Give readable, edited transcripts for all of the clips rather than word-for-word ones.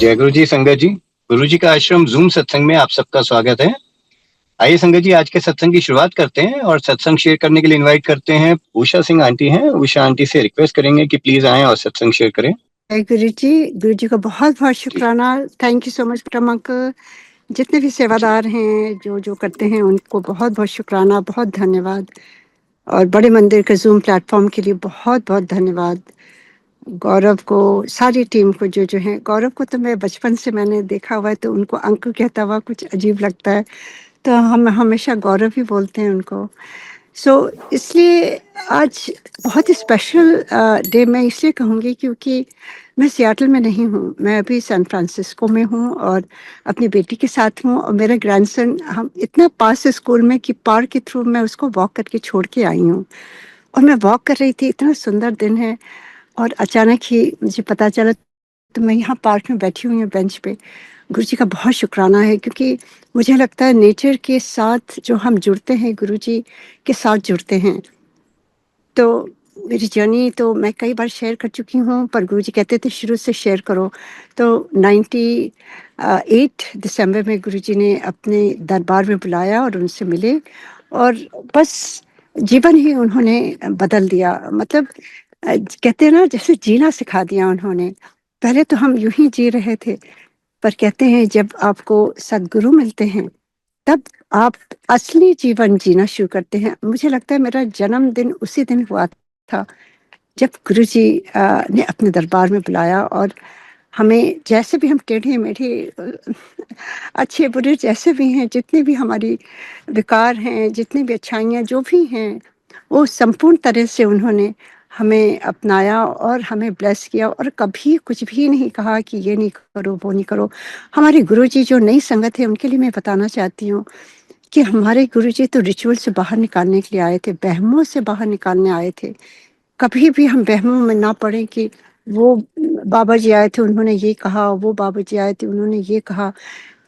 जय गुरु जी संगत जी। गुरु जी का आश्रम जूम सत्संग में आप सबका स्वागत है। आइए संगत जी, आज के सत्संग की शुरुआत करते हैं और सत्संग शेयर करने के लिए इनवाइट करते हैं उषा सिंह आंटी हैं। उषा आंटी से रिक्वेस्ट करेंगे कि प्लीज आएं और सत्संग शेयर करें। गुरु जी का बहुत बहुत शुक्राना। Thank you so much Brahma uncle. जितने भी सेवादार हैं जो करते हैं उनको बहुत बहुत शुक्राना, बहुत धन्यवाद। और बड़े मंदिर के जूम प्लेटफॉर्म के लिए बहुत बहुत धन्यवाद। गौरव को, सारी टीम को जो जो है, गौरव को तो मैं बचपन से मैंने देखा हुआ है, तो उनको अंकल कहता हुआ कुछ अजीब लगता है, तो हम हमेशा गौरव ही बोलते हैं उनको। इसलिए आज बहुत ही स्पेशल डे मैं इसलिए कहूँगी क्योंकि मैं सियाटल में नहीं हूँ, मैं अभी सैन फ्रांसिस्को में हूँ और अपनी बेटी के साथ हूँ। और मेरा ग्रैंडसन, हम इतना पास है स्कूल में कि पार्क के थ्रू मैं उसको वॉक करके छोड़ के आई हूँ। और मैं वॉक कर रही थी, इतना सुंदर दिन है, और अचानक ही मुझे पता चला, तो मैं यहाँ पार्क में बैठी हुई हूँ बेंच पे। गुरु जी का बहुत शुक्राना है, क्योंकि मुझे लगता है नेचर के साथ जो हम जुड़ते हैं, गुरु जी के साथ जुड़ते हैं। तो मेरी जर्नी तो मैं कई बार शेयर कर चुकी हूँ, पर गुरु जी कहते थे शुरू से शेयर करो। तो 98 दिसंबर में गुरु जी ने अपने दरबार में बुलाया और उनसे मिले, और बस जीवन ही उन्होंने बदल दिया। मतलब कहते हैं ना, जैसे जीना सिखा दिया उन्होंने। पहले तो हम यूं ही जी रहे थे, पर कहते हैं जब आपको सदगुरु मिलते हैं तब आप असली जीवन जीना शुरू करते हैं। मुझे लगता है मेरा जन्मदिन उसी दिन हुआ था जब गुरुजी ने अपने दरबार में बुलाया, और हमें जैसे भी हम टेढ़े मेढ़े अच्छे बुरे जैसे भी हैं, जितने भी हमारी विकार हैं, जितनी भी अच्छाइयाँ जो भी हैं, वो संपूर्ण तरह से उन्होंने हमें अपनाया और हमें ब्लेस किया, और कभी कुछ भी नहीं कहा कि ये नहीं करो, वो नहीं करो। हमारे गुरुजी जो नई संगत है उनके लिए मैं बताना चाहती हूँ कि हमारे गुरुजी तो रिचुअल से बाहर निकालने के लिए आए थे, वहमों से बाहर निकालने आए थे। कभी भी हम वहमों में ना पड़े कि वो बाबा जी आए थे उन्होंने ये कहा, वो बाबा जी आए थे उन्होंने ये कहा।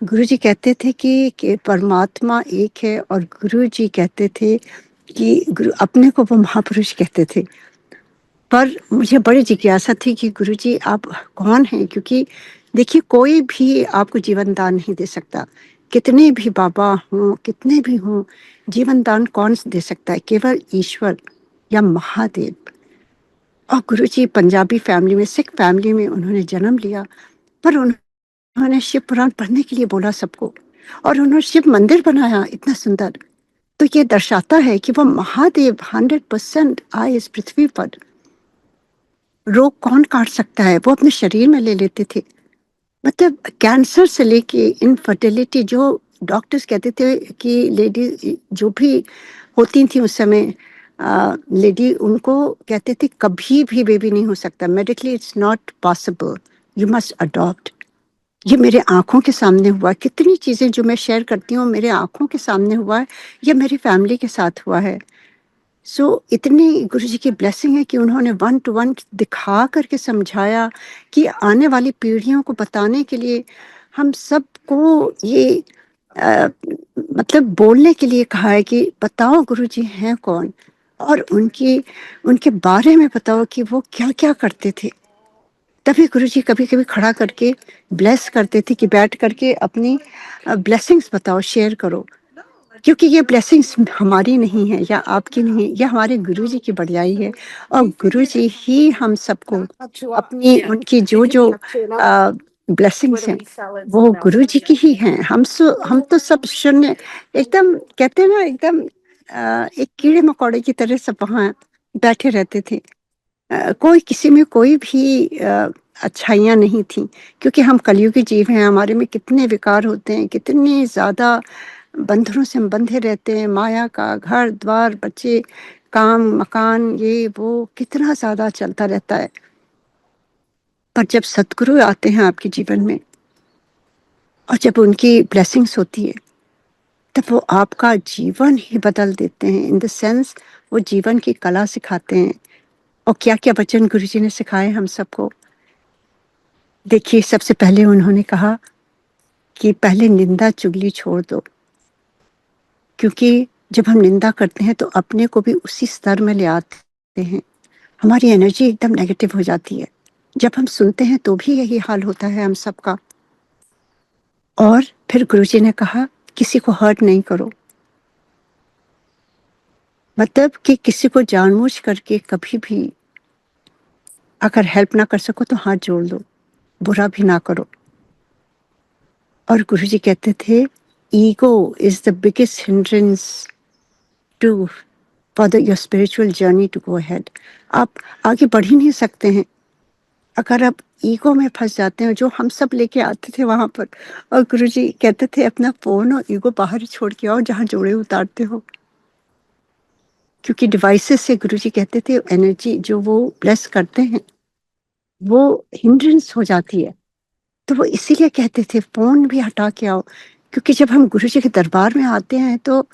गुरुजी कहते थे कि परमात्मा एक है, और गुरुजी कहते थे कि गुरु अपने को वो महापुरुष कहते थे। पर मुझे बड़ी जिज्ञासा थी कि गुरुजी आप कौन हैं, क्योंकि देखिए कोई भी आपको जीवन दान नहीं दे सकता। कितने भी बाबा हों, कितने भी हों, जीवन दान कौन दे सकता है? केवल ईश्वर या महादेव। और गुरुजी पंजाबी फैमिली में, सिख फैमिली में उन्होंने जन्म लिया, पर उन्होंने शिव पुराण पढ़ने के लिए बोला सबको, और उन्होंने शिव मंदिर बनाया इतना सुंदर। तो ये दर्शाता है कि वो महादेव 100% आए इस पृथ्वी पर। रोग कौन काट सकता है? वो अपने शरीर में ले लेते थे। मतलब कैंसर से लेके इनफर्टिलिटी, जो डॉक्टर्स कहते थे कि लेडी जो भी होती थी उस समय, लेडी, उनको कहते थे कभी भी बेबी नहीं हो सकता, medically it's not possible, you must adopt. ये मेरे आंखों के सामने हुआ। कितनी चीज़ें जो मैं शेयर करती हूँ मेरे आंखों के सामने हुआ है, या मेरी फैमिली के साथ हुआ है। इतनी गुरुजी की ब्लेसिंग है कि उन्होंने 1 to 1 दिखा करके समझाया, कि आने वाली पीढ़ियों को बताने के लिए हम सबको ये मतलब बोलने के लिए कहा है कि बताओ गुरुजी हैं कौन, और उनके बारे में बताओ कि वो क्या क्या करते थे। तभी गुरुजी कभी कभी खड़ा करके ब्लेस करते थे कि बैठ करके अपनी ब्लेसिंग्स बताओ, शेयर करो, क्योंकि ये ब्लेसिंग्स हमारी नहीं है या आपकी नहीं, ये हमारे गुरुजी की बढ़ियाई है। और गुरुजी ही हम सबको अपनी, उनकी जो जो ब्लेसिंग्स हैं वो गुरुजी की ही हैं। हम तो सब शून्य, एकदम कहते हैं ना, एकदम एक कीड़े मकोड़े की तरह सब वहाँ बैठे रहते थे। कोई किसी में कोई भी अच्छाइयाँ नहीं थी, क्योंकि हम कलयुगी जीव हैं। हमारे में कितने विकार होते हैं, कितने ज़्यादा बंधनों से हम बंधे रहते हैं। माया का घर द्वार, बच्चे, काम, मकान, ये वो कितना ज़्यादा चलता रहता है। पर जब सतगुरु आते हैं आपके जीवन में, और जब उनकी ब्लेसिंग्स होती है, तब वो आपका जीवन ही बदल देते हैं। इन द सेंस वो जीवन की कला सिखाते हैं। और क्या क्या वचन गुरुजी ने सिखाए हम सबको। देखिए, सबसे पहले उन्होंने कहा कि पहले निंदा चुगली छोड़ दो, क्योंकि जब हम निंदा करते हैं तो अपने को भी उसी स्तर में ले आते हैं। हमारी एनर्जी एकदम नेगेटिव हो जाती है। जब हम सुनते हैं तो भी यही हाल होता है हम सबका। और फिर गुरुजी ने कहा किसी को हर्ट नहीं करो, मतलब कि किसी को जानबूझ करके कभी भी अगर हेल्प ना कर सको तो हाथ जोड़ दो, बुरा भी ना करो। और गुरुजी कहते थे ego is the biggest hindrance to for the your spiritual journey to go ahead. आप आगे बढ़ ही नहीं सकते हैं अगर आप ईगो में फंस जाते हैं, जो हम सब लेके आते थे वहां पर। और गुरुजी कहते थे अपना फोन और ईगो बाहर ही छोड़ के आओ जहां जोड़े उतारते हो, क्योंकि डिवाइसेस से गुरुजी कहते थे एनर्जी जो वो ब्लेस करते हैं वो हिंड्रेंस हो जाती है। तो वो इसीलिए कहते थे फोन भी हटा के आओ, क्योंकि जब हम गुरुजी के दरबार में आते हैं तो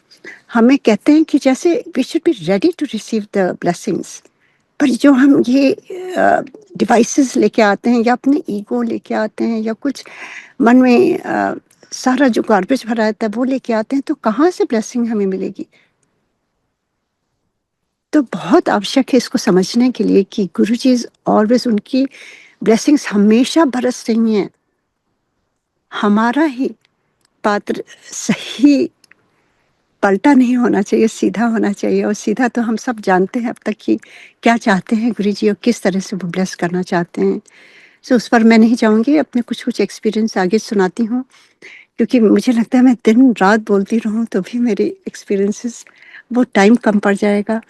हमें कहते हैं कि जैसे we should be ready to receive the blessings. पर जो हम ये डिवाइसेस लेके आते हैं या अपने ईगो लेके आते हैं या कुछ मन में सारा जो गार्बेज भरा रहता है वो लेके आते हैं, तो कहाँ से ब्लेसिंग हमें मिलेगी। तो बहुत आवश्यक है इसको समझने के लिए कि गुरुजी ऑलवेज उनकी ब्लेसिंग्स हमेशा बरस रही हैं। हमारा ही पात्र सही पलटा नहीं होना चाहिए, सीधा होना चाहिए। और सीधा तो हम सब जानते हैं अब तक कि क्या चाहते हैं गुरुजी और किस तरह से वो ब्लेस करना चाहते हैं। सो उस पर मैं नहीं जाऊंगी, अपने कुछ कुछ एक्सपीरियंस आगे सुनाती हूँ, क्योंकि मुझे लगता है मैं दिन रात बोलती रहूँ तो भी मेरे एक्सपीरियंसेस वो टाइम कम पड़ जाएगा,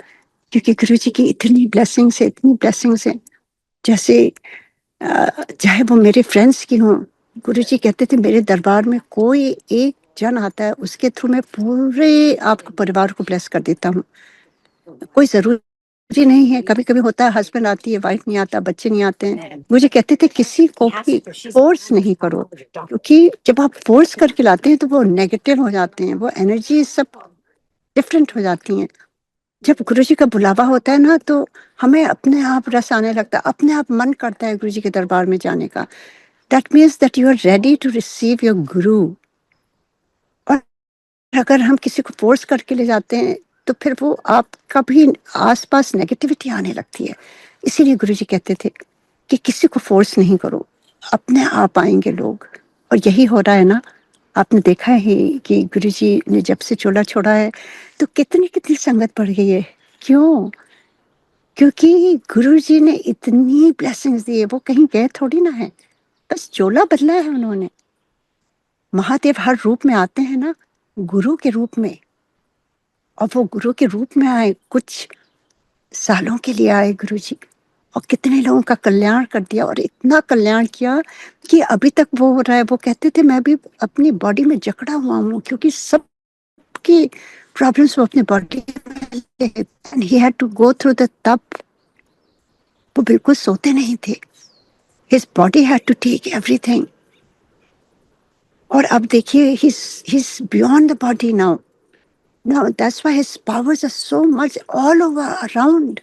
क्योंकि गुरुजी की इतनी ब्लेसिंग्स है, इतनी ब्लेसिंग्स है। जैसे चाहे वो मेरे फ्रेंड्स की हों, गुरुजी कहते थे मेरे दरबार में कोई एक जन आता है उसके थ्रू मैं पूरे आपके परिवार को ब्लेस कर देता हूँ। कोई जरूरी नहीं है, कभी कभी होता है हस्बैंड आती है, वाइफ नहीं आता, बच्चे नहीं आते हैं। मुझे कहते थे किसी को भी फोर्स नहीं करो, क्योंकि जब आप फोर्स करके लाते हैं तो वो नेगेटिव हो जाते हैं, वो एनर्जी सब डिफरेंट हो जाती हैं। जब गुरुजी का बुलावा होता है ना तो हमें अपने आप रस आने लगता है, अपने आप मन करता है गुरुजी के दरबार में जाने का। That means that you are ready to receive your guru. और अगर हम किसी को फोर्स करके ले जाते हैं तो फिर वो आपका भी आसपास नेगेटिविटी आने लगती है। इसीलिए गुरुजी कहते थे कि किसी को फोर्स नहीं करो, अपने आप आएंगे लोग। और यही हो रहा है ना, आपने देखा है कि गुरुजी ने जब से चोला छोड़ा है तो कितनी कितनी संगत बढ़ गई है। क्यों? क्योंकि गुरुजी ने इतनी ब्लेसिंग्स दी है, वो कहीं गए थोड़ी ना है, बस चोला बदला है उन्होंने। महादेव हर रूप में आते हैं ना, गुरु के रूप में। और वो गुरु के रूप में आए, कुछ सालों के लिए आए गुरुजी, और कितने लोगों का कल्याण कर दिया, और इतना कल्याण किया कि अभी तक वो हो रहा है। वो कहते थे मैं भी अपनी बॉडी में जकड़ा हुआ हूँ, क्योंकि सबकी प्रॉब्लम्स वो अपने बॉडी में, and he had to go through the तप। वो बिल्कुल सोते नहीं थे, his body had to take everything. और अब देखिए he's beyond the body now. Now that's why his powers are so much all over around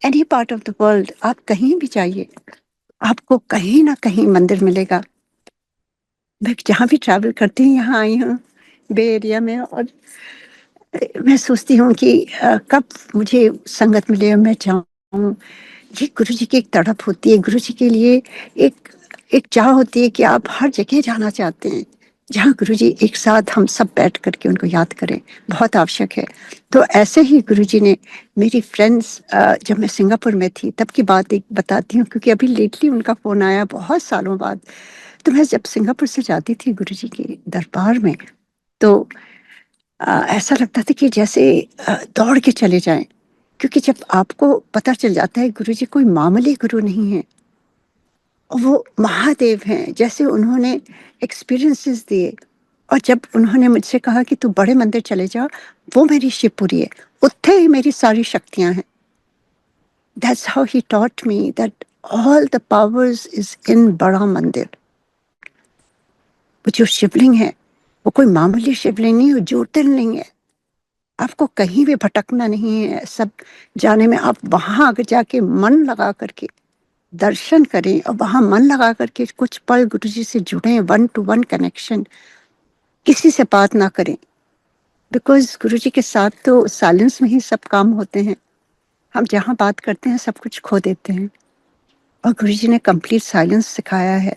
any part of the world. आप कहीं भी जाइए, आपको कहीं ना कहीं मंदिर मिलेगा। मैं जहाँ भी ट्रैवल करती हूँ, यहाँ आई हूँ बे एरिया में, और मैं सोचती हूँ कि कब मुझे संगत मिले और मैं जाऊँ। ये गुरुजी की एक तड़प होती है, गुरुजी के लिए एक एक चाह होती है कि आप हर जगह जाना चाहते हैं जहाँ गुरुजी एक साथ हम सब बैठ करके उनको याद करें, बहुत आवश्यक है। तो ऐसे ही गुरुजी ने मेरी फ्रेंड्स, जब मैं सिंगापुर में थी तब की बात एक बताती हूँ, क्योंकि अभी लेटली उनका फ़ोन आया बहुत सालों बाद। तो मैं जब सिंगापुर से जाती थी गुरुजी के दरबार में तो ऐसा लगता था कि जैसे दौड़ के चले जाएं, क्योंकि जब आपको पता चल जाता है गुरुजी कोई मामूली गुरु नहीं है, और वो महादेव हैं, जैसे उन्होंने एक्सपीरियंसेस दिए। और जब उन्होंने मुझसे कहा कि तू बड़े मंदिर चले जा, वो मेरी शिवपुरी है, उत्थे ही मेरी सारी शक्तियां हैं। That's how he taught me that all the powers is in बड़ा मंदिर। वो जो शिवलिंग है वो कोई मामूली शिवलिंग नहीं, वो ज्योतिर्लिंग है। आपको कहीं भी भटकना नहीं है, सब जाने में। आप वहां अगर जाके मन लगा करके दर्शन करें और वहां मन लगा करके कुछ पल गुरुजी से जुड़े, वन टू वन कनेक्शन, किसी से बात ना करें, बिकॉज गुरुजी के साथ तो साइलेंस में ही सब काम होते हैं। हम जहाँ बात करते हैं सब कुछ खो देते हैं। और गुरुजी ने कंप्लीट साइलेंस सिखाया है।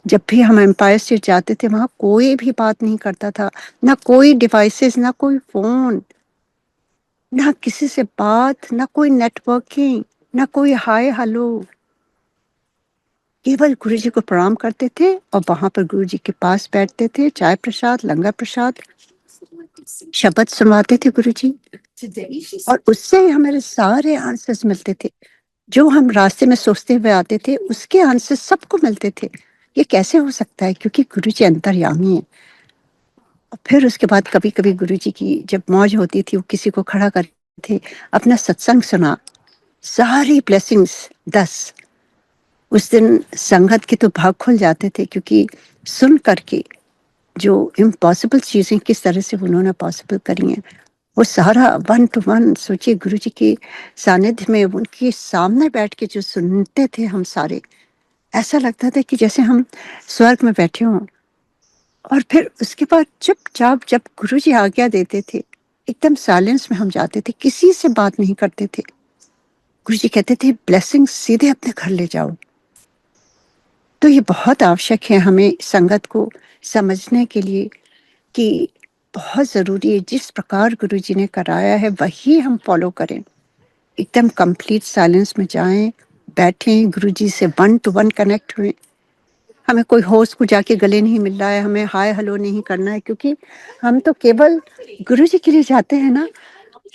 जब भी हम एम्पायर स्टेट जाते थे वहाँ कोई भी बात नहीं करता था, ना कोई डिवाइसेस, ना कोई फ़ोन, ना किसी से बात, ना कोई नेटवर्किंग, ना कोई हाय हेलो। केवल गुरुजी को प्रणाम करते थे और वहाँ पर गुरुजी के पास बैठते थे, चाय प्रसाद, लंगर प्रसाद, शब्द सुनवाते थे गुरुजी और उससे ही हमारे सारे आंसर्स मिलते थे। जो हम रास्ते में सोचते हुए आते थे उसके आंसर सबको मिलते थे। ये कैसे हो सकता है? क्योंकि गुरुजी अंतर्यामी है। और फिर उसके बाद कभी-कभी गुरुजी की जब मौज होती थी, वो किसी को खड़ा करते थे, अपना सत्संग सुना, सारी ब्लेसिंग्स 10। उस दिन संगत के तो भाग खुल जाते थे क्योंकि सुन करके जो इम्पॉसिबल चीज़ें किस तरह से उन्होंने पॉसिबल करी हैं, वो सारा 1 टू 1 सोचिए गुरुजी के सानिध्य में उनके सामने बैठ के जो सुनते थे हम सारे, ऐसा लगता था कि जैसे हम स्वर्ग में बैठे हों। और फिर उसके बाद चुपचाप जब गुरुजी आज्ञा देते थे, एकदम साइलेंस में हम जाते थे, किसी से बात नहीं करते थे। गुरुजी कहते थे ब्लेसिंग सीधे अपने घर ले जाओ। तो ये बहुत आवश्यक है हमें संगत को समझने के लिए कि बहुत ज़रूरी है जिस प्रकार गुरुजी ने कराया है वही हम फॉलो करें। एकदम कंप्लीट साइलेंस में जाएं, बैठें, गुरुजी से 1 टू 1 कनेक्ट हुए। हमें कोई होस्ट को जाके गले नहीं मिल रहा है, हमें हाय हेलो नहीं करना है क्योंकि हम तो केवल गुरुजी के लिए जाते हैं ना,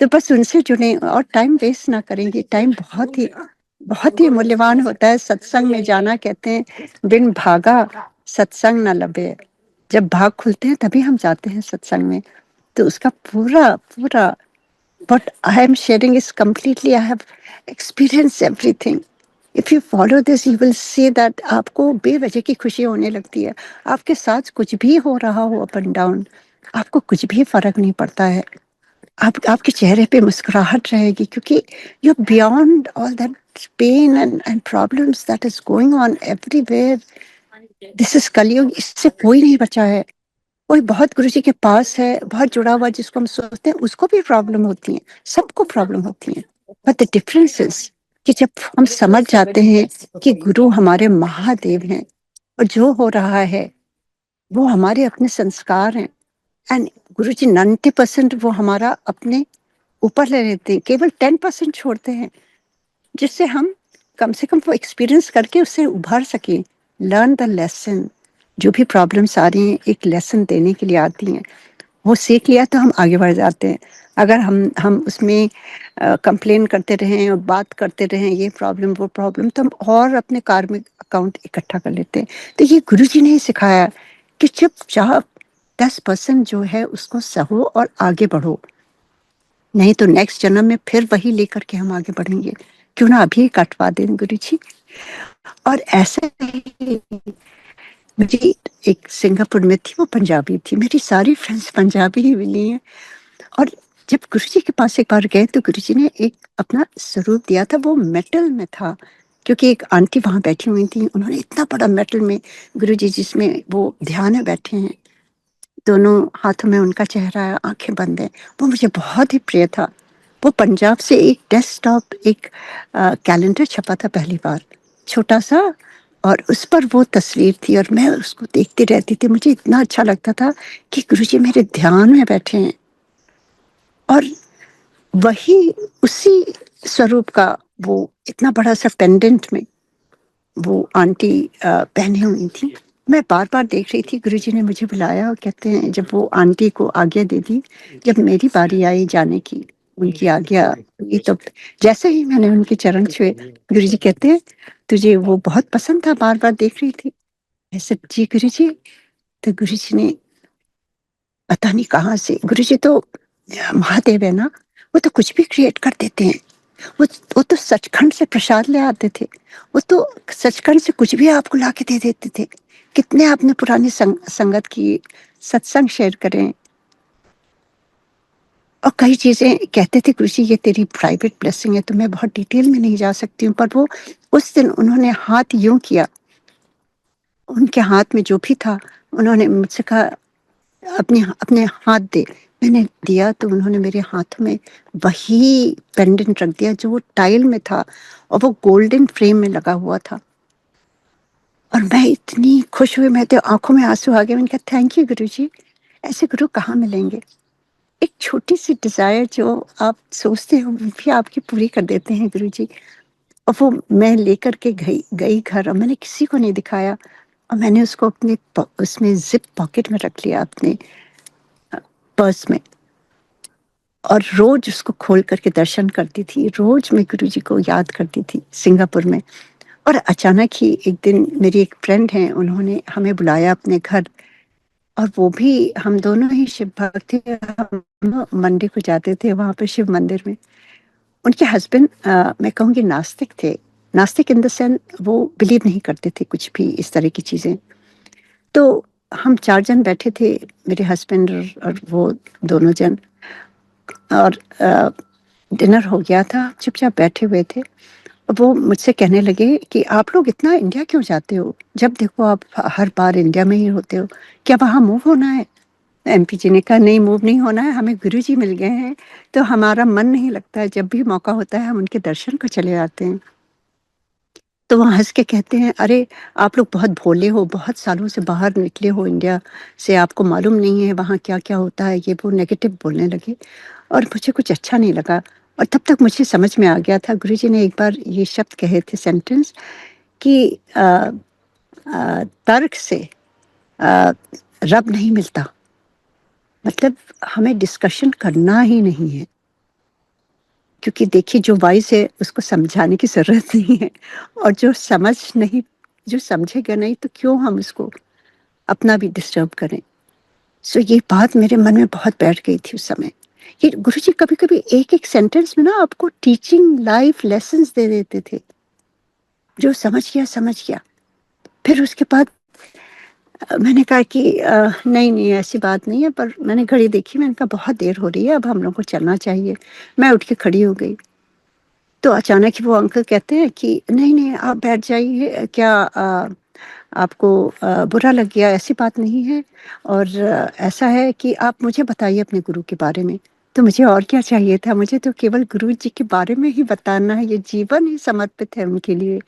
तो बस उनसे जुड़े और टाइम वेस्ट ना करेंगे। टाइम बहुत ही मूल्यवान होता है। सत्संग में जाना कहते हैं बिन भागा सत्संग न लभे। जब भाग खुलते हैं तभी हम जाते हैं सत्संग में। तो उसका पूरा what I am sharing is completely I have experienced everything. If you follow this, you will see that आपको बेवजह की खुशी होने लगती है। आपके साथ कुछ भी हो रहा हो अप एंड डाउन, आपको कुछ भी फर्क नहीं पड़ता है। आपके चेहरे पे मुस्कुराहट रहेगी क्योंकि you beyond all that pain and problems that is going on everywhere. This is कलयुग, इससे कोई नहीं बचा है। कोई बहुत गुरुजी के पास है, बहुत जुड़ा हुआ जिसको हम सोचते हैं, उसको भी प्रॉब्लम होती है, सबको प्रॉब्लम होती है। बट द डिफरेंस इज कि जब हम समझ जाते हैं कि गुरु हमारे महादेव हैं और जो हो रहा है वो हमारे अपने संस्कार हैं। एंड गुरुजी 90% वो हमारा अपने ऊपर ले लेते हैं, केवल 10% छोड़ते हैं, जिससे हम कम से कम वो एक्सपीरियंस करके उससे उभर सकें। Learn the lesson. जो भी प्रॉब्लम्स आ रही हैं एक लेसन देने के लिए आती हैं, वो सीख लिया तो हम आगे बढ़ जाते हैं। अगर हम उसमें कंप्लेन करते रहें और बात करते रहें ये प्रॉब्लम वो प्रॉब्लम, तो हम और अपने कार्मिक अकाउंट इकट्ठा कर लेते हैं। तो ये गुरुजी ने ही सिखाया कि चुपचाप 10% जो है उसको सहो और आगे बढ़ो, नहीं तो नेक्स्ट जन्म में फिर वही लेकर के हम आगे बढ़ेंगे। क्यों ना अभी कटवा दें गुरुजी। और ऐसे ही मेरी एक सिंगापुर में थी, वो पंजाबी थी, मेरी सारी फ्रेंड्स पंजाबी ही मिली हैं। और जब गुरुजी के पास एक बार गए तो गुरुजी ने एक अपना स्वरूप दिया था, वो मेटल में था। क्योंकि एक आंटी वहाँ बैठी हुई थी, उन्होंने इतना बड़ा मेटल में गुरुजी जिसमें वो ध्यान में बैठे हैं, दोनों हाथों में उनका चेहरा है, आंखें बंद हैं, वो मुझे बहुत ही प्रिय था। वो पंजाब से एक डेस्कटॉप एक कैलेंडर छपा था पहली बार, छोटा सा, और उस पर वो तस्वीर थी और मैं उसको देखती रहती थी। मुझे इतना अच्छा लगता था कि गुरुजी मेरे ध्यान में बैठे हैं। और वही उसी स्वरूप का वो इतना बड़ा सा पेंडेंट में वो आंटी पहने हुई थी। मैं बार-बार देख रही थी, गुरुजी ने मुझे बुलाया और कहते हैं जब वो आंटी को आज्ञा दे दी, जब मेरी बारी आई जाने की, उनकी आज्ञा हुई, तो जैसे ही मैंने उनके चरण छुए, गुरुजी कहते हैं, "तुझे वो बहुत पसंद था, बार-बार देख रही थी?" मैं said, "जी गुरुजी।" तो गुरुजी ने पता नहीं कहाँ से, गुरुजी तो महादेव है ना, वो तो कुछ भी क्रिएट कर देते हैं। वो वो तो सचखंड से प्रसाद ले आते थे। वो तो सचखंड से कुछ भी आपको लाके दे देते थे। कितने आपने पुरानी संगत की, सत्संग शेयर करें। और कई चीज़ें कहते थे गुरुजी ये तेरी प्राइवेट ब्लेसिंग है, तो मैं बहुत डिटेल में नहीं जा सकती हूँ, पर वो उस दिन उन्होंने हाथ यूँ किया, उनके हाथ में जो भी था, उन्होंने मुझसे कहा अपने अपने हाथ दे। मैंने दिया तो उन्होंने मेरे हाथों में वही पेंडेंट रख दिया जो वो टाइल में था और वो गोल्डन फ्रेम में लगा हुआ था। और मैं इतनी खुश हुई, मैं तो आंखों में आंसू आ गए। मैंने कहा थैंक यू गुरुजी, ऐसे गुरु कहाँ मिलेंगे। एक छोटी सी डिजायर जो आप सोचते हो वो भी आपकी पूरी कर देते हैं गुरुजी। और वो मैं लेकर के गई गई घर, और मैंने किसी को नहीं दिखाया, और मैंने उसको अपने उसमें जिप पॉकेट में रख लिया, अपने पर्स में। और रोज उसको खोल करके दर्शन करती थी, रोज मैं गुरुजी को याद करती थी सिंगापुर में। और अचानक ही एक दिन मेरी एक फ्रेंड है, उन्होंने हमें बुलाया अपने घर, और वो भी, हम दोनों ही शिव भक्त थे। हम मंडे को जाते थे वहां पर शिव मंदिर में। उनके हस्बैंड मैं कहूँगी नास्तिक थे। नास्तिक इन द सेंस वो बिलीव नहीं करते थे कुछ भी इस तरह की चीजें। तो हम 4 जन बैठे थे, मेरे हस्बैंड और वो दोनों जन। और डिनर हो गया था, चुपचाप बैठे हुए थे। वो मुझसे कहने लगे कि आप लोग इतना इंडिया क्यों जाते हो, जब देखो आप हर बार इंडिया में ही होते हो, क्या वहाँ मूव होना है। एमपी जी ने कहा नहीं, मूव नहीं होना है, हमें गुरु जी मिल गए हैं तो हमारा मन नहीं लगता है, जब भी मौका होता है हम उनके दर्शन को चले जाते हैं। तो वहाँ हंस के कहते हैं अरे आप लोग बहुत भोले हो, बहुत सालों से बाहर निकले हो इंडिया से, आपको मालूम नहीं है वहाँ क्या क्या होता है, ये वो नेगेटिव बोलने लगे। और मुझे कुछ अच्छा नहीं लगा। और तब तक मुझे समझ में आ गया था, गुरुजी ने एक बार ये शब्द कहे थे, सेंटेंस, कि तर्क से अ, रब नहीं मिलता। मतलब हमें डिस्कशन करना ही नहीं है, क्योंकि देखिए जो वाइज है उसको समझाने की जरूरत नहीं है, और जो समझेगा नहीं तो क्यों हम उसको अपना भी डिस्टर्ब करें। सो ये बात मेरे मन में बहुत बैठ गई थी उस समय। ये गुरुजी कभी कभी एक एक सेंटेंस में ना आपको टीचिंग लाइफ लेसन्स दे देते थे, जो समझ गया समझ गया। फिर उसके बाद मैंने कहा कि नहीं नहीं ऐसी बात नहीं है, पर मैंने घड़ी देखी, मैंने कहा बहुत देर हो रही है, अब हम लोग को चलना चाहिए। मैं उठ के खड़ी हो गई। तो अचानक ही वो अंकल कहते हैं कि नहीं नहीं आप बैठ जाइए, क्या आपको बुरा लग गया, ऐसी बात नहीं है। और ऐसा है कि आप मुझे बताइए अपने गुरु के बारे में। तो मुझे और क्या चाहिए था, मुझे तो केवल गुरु जी के बारे में ही बताना है, ये जीवन ही समर्पित है उनके लिए।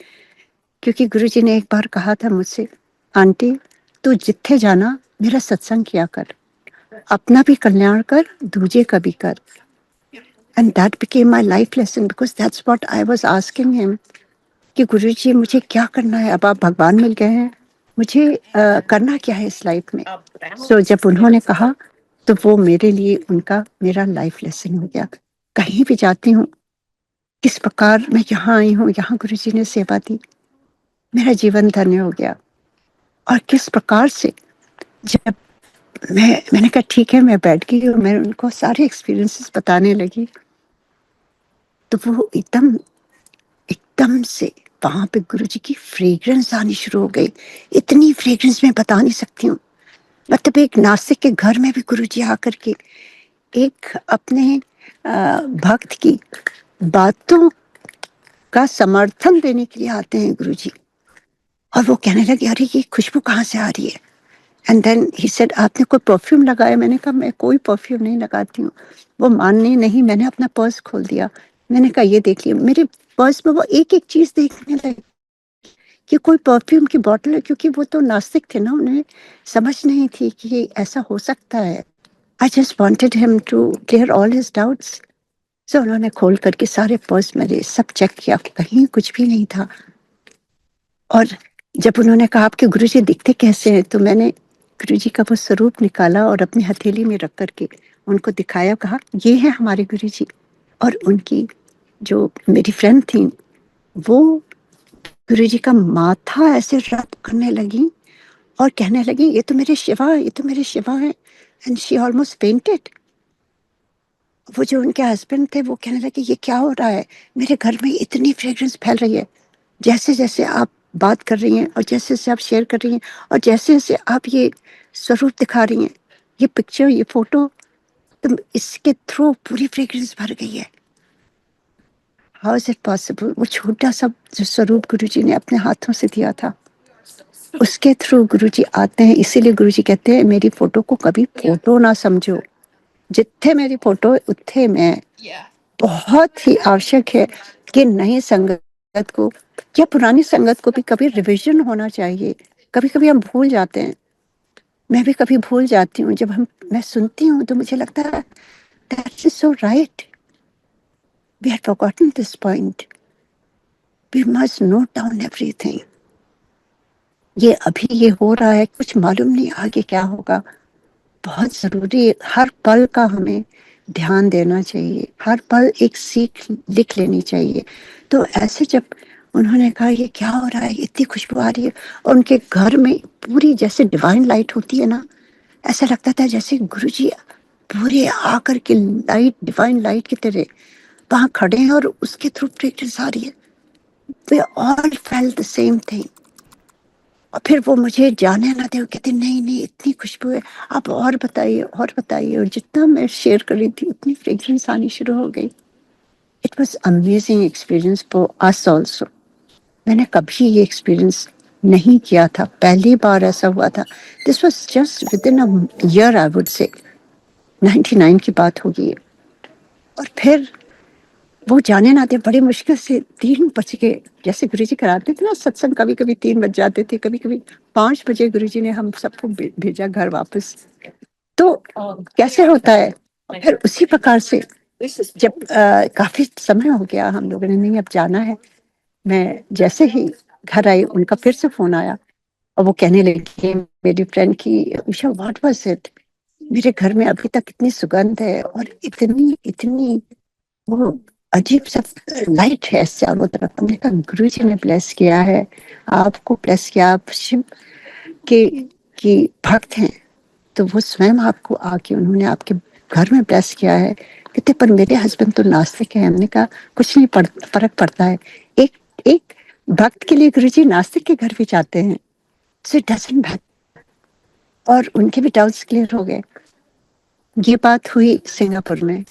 क्योंकि गुरु जी ने एक बार कहा था मुझसे, आंटी तू जिथे जाना मेरा सत्संग किया कर, अपना भी कल्याण कर, दूजे का भी कर। And that became my life lesson, because that's what I was asking him, कि गुरुजी मुझे क्या करना है, अब आप भगवान मिल गए हैं, मुझे करना क्या है इस लाइफ में। सो जब उन्होंने कहा तो वो मेरे लिए, उनका मेरा लाइफ लेसन हो गया। कहीं भी जाती हूँ, किस प्रकार मैं यहाँ आई हूँ, यहाँ गुरुजी ने सेवा दी, मेरा जीवन धन्य हो गया। और किस प्रकार से जब मैंने कहा ठीक है, मैं बैठ गई और मैं उनको सारे एक्सपीरियंसेस बताने लगी, तो वो एकदम एकदम से वहां पे गुरुजी की फ्रेग्रेंस आनी शुरू हो गई। इतनी फ्रेग्रेंस मैं बता नहीं सकती हूँ। मतलब एक नासिक के घर में भी गुरुजी आकर के एक अपने भक्त की बातों का समर्थन देने के लिए आते हैं गुरुजी। और वो कहने लगे अरे ये खुशबू कहाँ से आ रही है। एंड देन ही सेड आपने कोई परफ्यूम लगाया। मैंने कहा मैं कोई परफ्यूम नहीं लगाती हूँ। वो मानने नहीं, मैंने अपना पर्स खोल दिया। मैंने कहा ये देखिए, मेरे पर्स में वो एक एक चीज देखने लगे कि कोई परफ्यूम की बॉटल है, क्योंकि वो तो नास्तिक थे ना, उन्हें समझ नहीं थी कि ऐसा हो सकता है। I just wanted him to clear all his doubts. So उन्होंने खोल करके सारे पर्स मेरे सब चेक किया, कहीं कुछ भी नहीं था। और जब उन्होंने कहा आपके गुरुजी दिखते कैसे हैं, तो मैंने गुरुजी का वो स्वरूप निकाला और अपनी हथेली में रख करके उनको दिखाया, कहा ये है हमारे गुरुजी। और उनकी जो मेरी फ्रेंड थी, वो गुरुजी का माथा ऐसे रब करने लगी और कहने लगी ये तो मेरे शिवा है, ये तो मेरे शिवा है। And she almost painted. वो जो उनके हस्बैंड थे वो कहने लगे ये क्या हो रहा है, मेरे घर में इतनी फ्रेग्रेंस फैल रही है। जैसे जैसे आप बात कर रही हैं और जैसे जैसे आप शेयर कर रही हैं और जैसे जैसे आप ये स्वरूप दिखा रही हैं, ये पिक्चर, ये फोटो, तो इसके थ्रू पूरी फ्रेग्रेंस भर गई है। How is it possible. वो छोटा सा जो स्वरूप गुरुजी ने अपने हाथों से दिया था, उसके थ्रू गुरुजी आते हैं। इसीलिए गुरुजी कहते हैं मेरी फोटो को कभी फोटो ना समझो, जिथे मेरी फोटो उत्थे मैं। बहुत ही आवश्यक है कि नई संगत को या पुरानी संगत को भी कभी रिवीजन होना चाहिए। कभी-कभी हम भूल जाते हैं। मैं भी कभी भूल जाती हूँ। जब मैं सुनती हूँ तो मुझे लगता है that is so right. We had forgotten this point. We must note down everything. ये अभी ये हो रहा है, कुछ मालूम नहीं आगे क्या होगा। बहुत ज़रूरी है, हर पल का हमें ध्यान देना चाहिए, हर पल एक सीख लिख लेनी चाहिए। तो ऐसे जब उन्होंने कहा ये क्या हो रहा है, इतनी खुशबू आ रही है, और उनके घर में पूरी जैसे डिवाइन लाइट होती है ना, ऐसा लगता था जैसे गुरुजी पूरे आकर के लाइट, डिवाइन लाइट की तरह वहां खड़े हैं और उसके थ्रू प्रैक्टिस आ रही है। We all felt the same thing. और फिर वो मुझे जाने ना दे, वो कहते नहीं नहीं इतनी खुशबू है, आप और बताइए और बताइए। और जितना मैं शेयर कर रही थी उतनी फ्रेग्रेंस आनी शुरू हो गई। It was amazing experience for us also. मैंने कभी ये एक्सपीरियंस नहीं किया था, पहली बार ऐसा हुआ था। This was just with in a year, I would say 99 की बात होगी। और फिर वो जाने ना थे, बड़ी मुश्किल से 3 बज गए। जैसे गुरुजी कराते थे ना सत्संग, कभी कभी 3 बज जाते थे, कभी कभी 5 बजे गुरुजी ने हम सबको भेजा घर वापस। तो कैसे होता है। फिर उसी प्रकार से जब काफी समय हो गया, हम लोगों ने नहीं अब जाना है। मैं जैसे ही घर आई उनका फिर से फोन आया और वो कहने लगे मेरी फ्रेंड की, उषा व्हाट वाज इट, मेरे घर में अभी तक इतनी सुगंध है और इतनी इतनी वो अजीब सा लाइट है चारों तरफ। हमने कहा गुरु जी ने ब्लेस किया है, आपको ब्लेस किया, आप शिव के की भक्त हैं, तो वो स्वयं आपको आके उन्होंने आपके घर में ब्लेस किया है। कहते पर मेरे हस्बैंड तो नास्तिक है। हमने कहा कुछ नहीं फर्क पड़ता है, एक एक भक्त के लिए गुरु जी नास्तिक के घर भी जाते हैं। So it doesn't matter. और उनके भी डाउट्स क्लियर हो गए। ये बात हुई सिंगापुर में।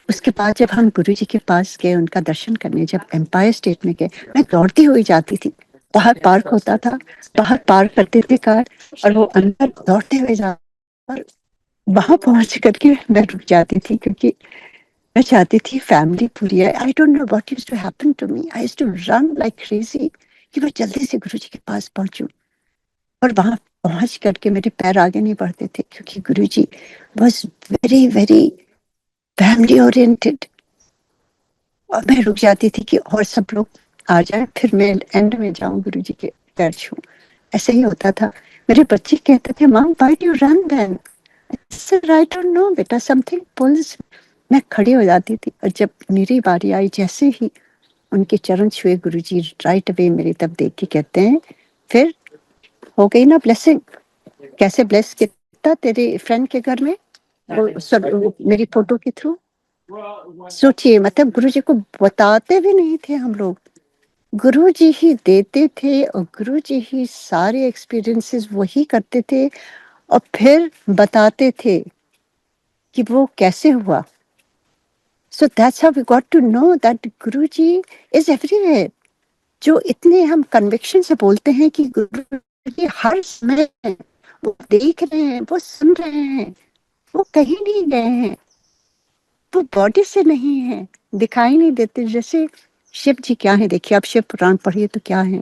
उसके बाद जब हम गुरु जी के पास गए उनका दर्शन करने, जब एम्पायर स्टेट में गए, मैं दौड़ती हुई जाती थी। बाहर पार्क होता था, बाहर पार्क करते थे कार, और वो अंदर दौड़ते हुए जा, और वहां पहुंच करके मैं रुक जाती थी, क्योंकि मैं चाहती थी फैमिली पूरी है। I don't know what used to happen to me, I used to run like crazy कि मैं जल्दी से गुरु जी के पास पहुंचूं। और वहां पहुंच करके मेरे पैर आगे नहीं बढ़ते थे, क्योंकि Guru ji was very very family oriented. और मैं रुक जाती थी कि और सब लोग आ जाए, फिर मैं एंड में जाऊं गुरु जी के पैर छूं। ऐसे ही होता था। मेरे बच्चे कहते थे mom why do you run then, I don't know बेटा, समथिंग पुल्स। मैं खड़ी हो जाती थी, और जब मेरी बारी आई, जैसे ही उनके चरण छुए गुरुजी, राइट अवे मेरी तरफ देख के कहते हैं फिर हो गई ना ब्लेसिंग। कैसे ब्लेस किया तेरे फ्रेंड के घर में, वो सब मेरी फोटो के थ्रू। सोचिए, मतलब गुरु जी को बताते भी नहीं थे हम लोग, गुरु जी ही देते थे, और गुरु जी ही सारे एक्सपीरियंसेस वही करते थे, और फिर बताते थे कि वो कैसे हुआ। So that's how we got to know that Guru ji is everywhere. जो इतने हम कन्विक्शन से बोलते हैं कि गुरु जी हर समय वो देख रहे हैं, वो सुन रहे हैं, वो कहीं नहीं गए हैं, वो बॉडी से नहीं है, दिखाई नहीं देते। जैसे शिव जी क्या है, देखिए आप शिव पुराण पढ़िए तो क्या है।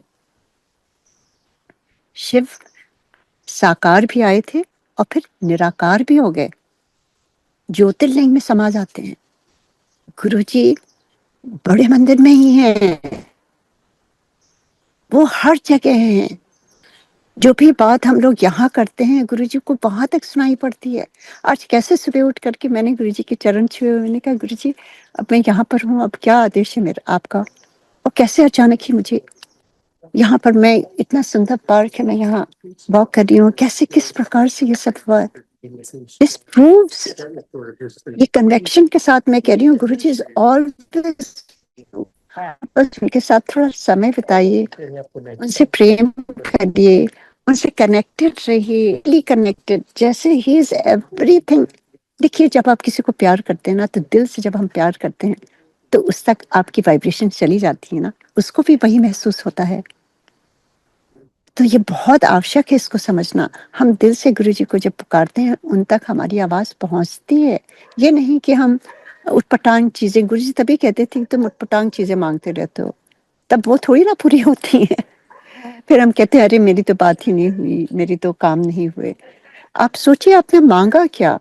शिव साकार भी आए थे और फिर निराकार भी हो गए, ज्योतिर्लिंग में समा जाते हैं। गुरु जी बड़े मंदिर में ही हैं, वो हर जगह हैं। जो भी बात हम लोग यहाँ करते हैं गुरु जी को वहां तक सुनाई पड़ती है। आज कैसे सुबह उठ करके मैंने गुरु जी के चरण छुए, मैंने कहा गुरु जी अब मैं यहाँ पर हूँ, अब क्या आदेश है मेरा आपका। और कैसे अचानक ही मुझे यहाँ पर, मैं इतना सुंदर पार्क है, मैं यहाँ वॉक कर रही हूँ, कैसे किस प्रकार से ये सब हुआ। दिस प्रूव्स, ये कन्वेक्शन के साथ मैं कह रही हूँ गुरु जी इज ऑलवेज। बस उनके साथ थोड़ा समय बिताइए, उनसे प्रेम करिए, उनसे कनेक्टेड रहिए, कनेक्टेड, जैसे ही इज एवरीथिंग। देखिए जब आप किसी को प्यार करते हैं ना, तो दिल से जब हम प्यार करते हैं तो उस तक आपकी वाइब्रेशन चली जाती है ना, उसको भी वही महसूस होता है। तो ये बहुत आवश्यक है इसको समझना। हम दिल से गुरुजी को जब पुकारते हैं, उन तक हमारी आवाज़ पहुँचती है। ये नहीं कि हम उटपटांग चीज़ें, गुरुजी तभी कहते थे, तुम उटपटांग चीज़ें माँगते रहते हो, तब वो थोड़ी ना पूरी होती हैं। फिर हम कहते हैं, अरे मेरी तो बात ही नहीं हुई, मेरी तो काम नहीं हुए। आप सोचिए आपने माँगा क्या?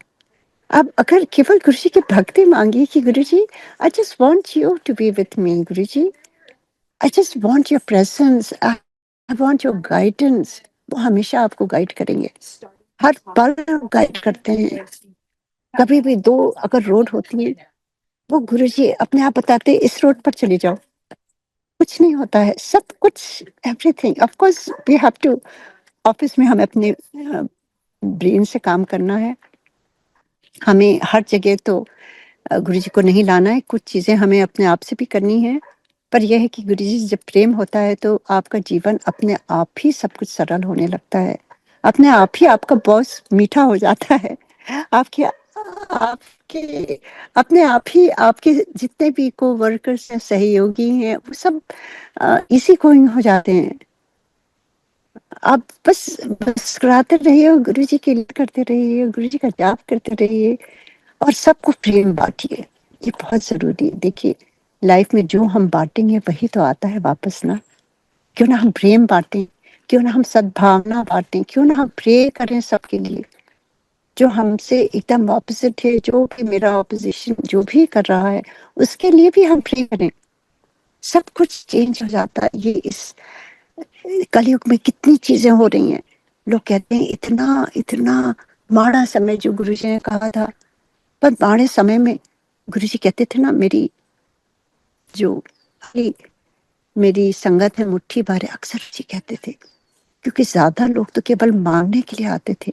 आप अगर केवल गुरुजी की भक्ति माँगी कि Guruji, I just want you to be with me Guruji, I just want your presence, I want your guidance, वो हमेशा आपको गाइड करेंगे। हर पल गाइड करते हैं। कभी भी 2 अगर रोड होती है, वो गुरुजी अपने आप बताते हैं, इस रोड पर चले जाओ। कुछ नहीं होता है, सब कुछ everything of course we have to, office में हमें अपने ब्रेन से काम करना है। हमें हर जगह तो गुरुजी को नहीं लाना है, कुछ चीज़ें हमें अपने आप से भी करनी है। पर यह है कि गुरुजी से जब प्रेम होता है तो आपका जीवन अपने आप ही सब कुछ सरल होने लगता है। अपने आप ही आपका बॉस मीठा हो जाता है। आपके आपके अपने आप ही आपके जितने भी कोवर्कर्स हैं, सहयोगी हैं, वो सब ईज़ी गोइंग हो जाते हैं। आप बस मुस्कुराते रहिए और गुरुजी की लीड करते रहिए, गुरुजी का जाप करते रहिए और सबको प्रेम बाँटिए। ये बहुत ज़रूरी है। देखिए, लाइफ में जो हम बाँटेंगे वही तो आता है वापस ना। क्यों ना हम प्रेम बाँटें, क्यों ना हम सद्भावना बाँटें, क्यों ना हम प्रे करें सबके लिए। जो हमसे एकदम ऑपोज़िट है, जो भी मेरा ऑपोज़िशन जो भी कर रहा है, उसके लिए भी हम प्रे करें। सब कुछ चेंज हो जाता है। ये इस कलयुग में कितनी चीज़ें हो रही हैं। लोग कहते हैं इतना, इतना माड़ा समय जो गुरुजी ने कहा था, पर माड़े समय में गुरुजी कहते थे ना, मेरी जो मेरी संगत है मुट्ठी भर है, अक्सर जी कहते थे। क्योंकि ज़्यादा लोग तो केवल माँगने के लिए आते थे।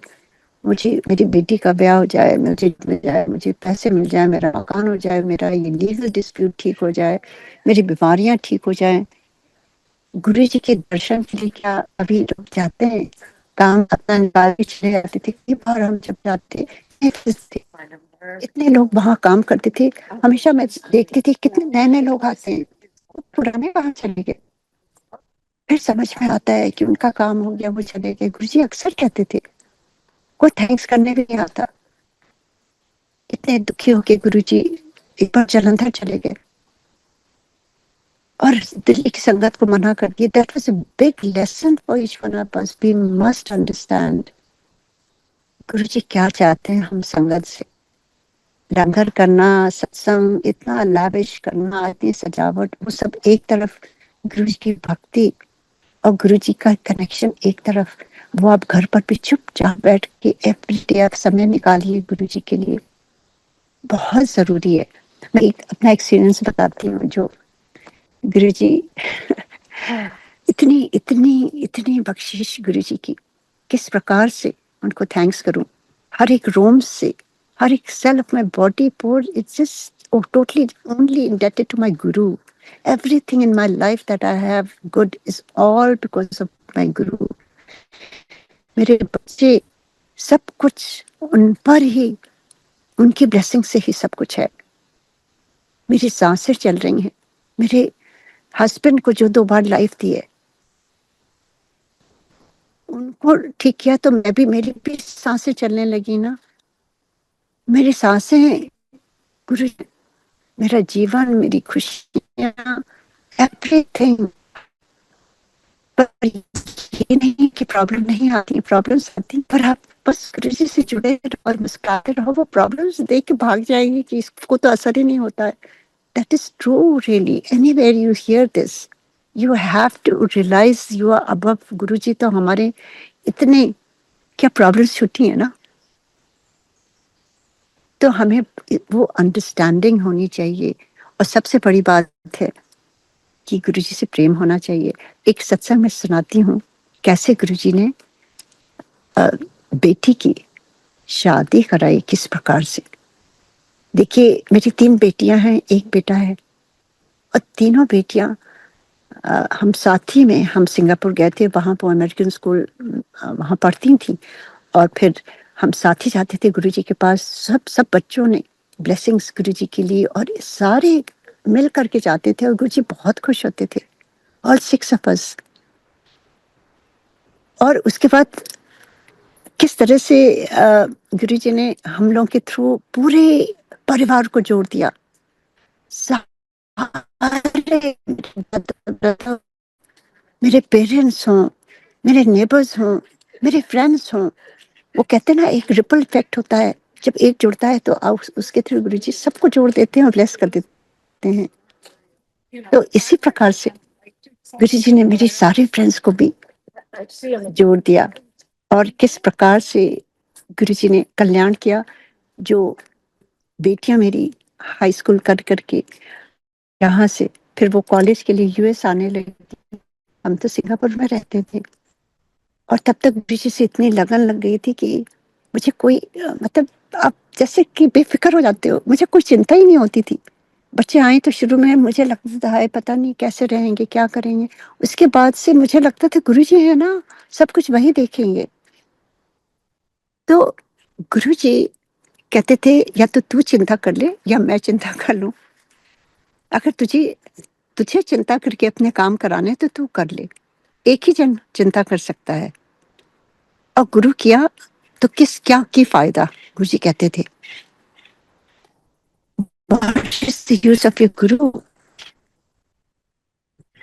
मुझे मेरी बेटी का ब्याह हो जाए, मुझे मिल जाए, मुझे पैसे मिल जाए, मेरा मकान हो जाए, मेरा ये लीगल डिस्प्यूट ठीक हो जाए, मेरी बीमारियाँ ठीक हो जाएँ। गुरुजी के दर्शन के लिए क्या अभी लोग जाते हैं? काम अपना निकाल के चले जाते थे। कई बार हम जब जाते थे, इतने लोग वहाँ काम करते थे। हमेशा मैं देखती थी कितने नए-नए लोग आते हैं। पुराने कहाँ चले गए? फिर समझ में आता है कि उनका काम हो गया, वो चले गए। गुरुजी अक्सर कहते थे, कोई थैंक्स करने भी नहीं आता। इतने दुखी होके गुरुजी एक बार जालंधर चले गए और दिल्ली की संगत को मना कर दिया। That was a big lesson for each one of us. We must understand Guruji क्या चाहते हैं हम संगत से। लंगर करना, सत्संग इतना लाविश करना, इतनी सजावट, वो सब एक तरफ, गुरुजी की भक्ति और गुरुजी का कनेक्शन एक तरफ। वो आप घर पर भी चुपचाप बैठ के एवरीडे आप समय निकालिए गुरुजी के लिए, बहुत ज़रूरी है। मैं एक अपना एक्सपीरियंस बताती हूँ। जो गुरुजी इतनी इतनी इतनी बख्शिश गुरुजी की, किस प्रकार से उनको थैंक्स करूं। हर एक रोम से, हर एक cell of my body pore, it's just totally only indebted to my Guru. Everything in my life that I have good is all because of my Guru. मेरे बच्चे, सब कुछ उन पर ही, उनकी ब्लेसिंग से ही सब कुछ है। मेरी सांसें चल रही हैं। मेरे हस्बैंड को जो 2 बार लाइफ दी है, उनको ठीक किया तो मैं भी, मेरी भी सांसें चलने लगी ना। मेरी सांसें गुरु, मेरा जीवन, मेरी खुशियाँ, एवरीथिंग। पर ये नहीं कि प्रॉब्लम नहीं आती, प्रॉब्लम्स आती, पर आप बस गुरुजी से जुड़े रहो और मुस्कुराते रहो। वो प्रॉब्लम्स देख के भाग जाएंगी कि इसको तो असर ही नहीं होता है। That is true really. Anywhere you hear this, you have to realise you are above. Guruji तो हमारे इतने, क्या प्रॉब्लम्स छुट्टी है ना। तो हमें वो अंडरस्टैंडिंग होनी चाहिए। और सबसे बड़ी बात है कि गुरुजी से प्रेम होना चाहिए। एक सत्संग में सुनाती हूँ कैसे गुरुजी ने बेटी की शादी कराई, किस प्रकार से। देखिए, मेरी 3 बेटियां हैं, एक बेटा है, और तीनों बेटियां हम साथ ही में, हम सिंगापुर गए थे, वहाँ पर अमेरिकन स्कूल वहाँ पढ़ती थी, और फिर हम साथ ही जाते थे गुरुजी के पास। सब बच्चों ने ब्लेसिंग्स गुरुजी के लिए, और सारे मिल करके जाते थे और गुरुजी बहुत खुश होते थे। All 6 of us. और उसके बाद किस तरह से गुरुजी ने हम लोगों के थ्रू पूरे परिवार को जोड़ दिया। सारे मेरे पेरेंट्स हों, मेरे नेबर्स हों, मेरे फ्रेंड्स हों, वो कहते हैं ना एक रिपल इफेक्ट होता है, जब एक जुड़ता है तो उसके थ्रू गुरुजी सबको जोड़ देते हैं और ब्लेस कर देते हैं। तो इसी प्रकार से गुरुजी ने मेरे सारे फ्रेंड्स को भी जोड़ दिया और किस प्रकार से गुरुजी ने कल्याण किया। जो बेटियां मेरी हाई स्कूल कर करके यहाँ से फिर वो कॉलेज के लिए यूएस आने लगी, हम तो सिंगापुर में रहते थे और तब तक गुरुजी से इतनी लगन लग गई थी कि मुझे कोई मतलब आप जैसे कि बेफिक्र हो जाते हो, मुझे कोई चिंता ही नहीं होती थी। बच्चे आए तो शुरू में मुझे लगता था पता नहीं कैसे रहेंगे, क्या करेंगे। उसके बाद से मुझे लगता था गुरुजी है ना, सब कुछ वही देखेंगे। तो गुरुजी कहते थे या तो तू चिंता कर ले या मैं चिंता कर लूं। अगर तुझे चिंता करके अपने काम कराने तो तू कर ले, एक ही जन चिंता कर सकता है। और गुरु किया तो किस क्या की फायदा। गुरुजी कहते थे what is the use of your guru?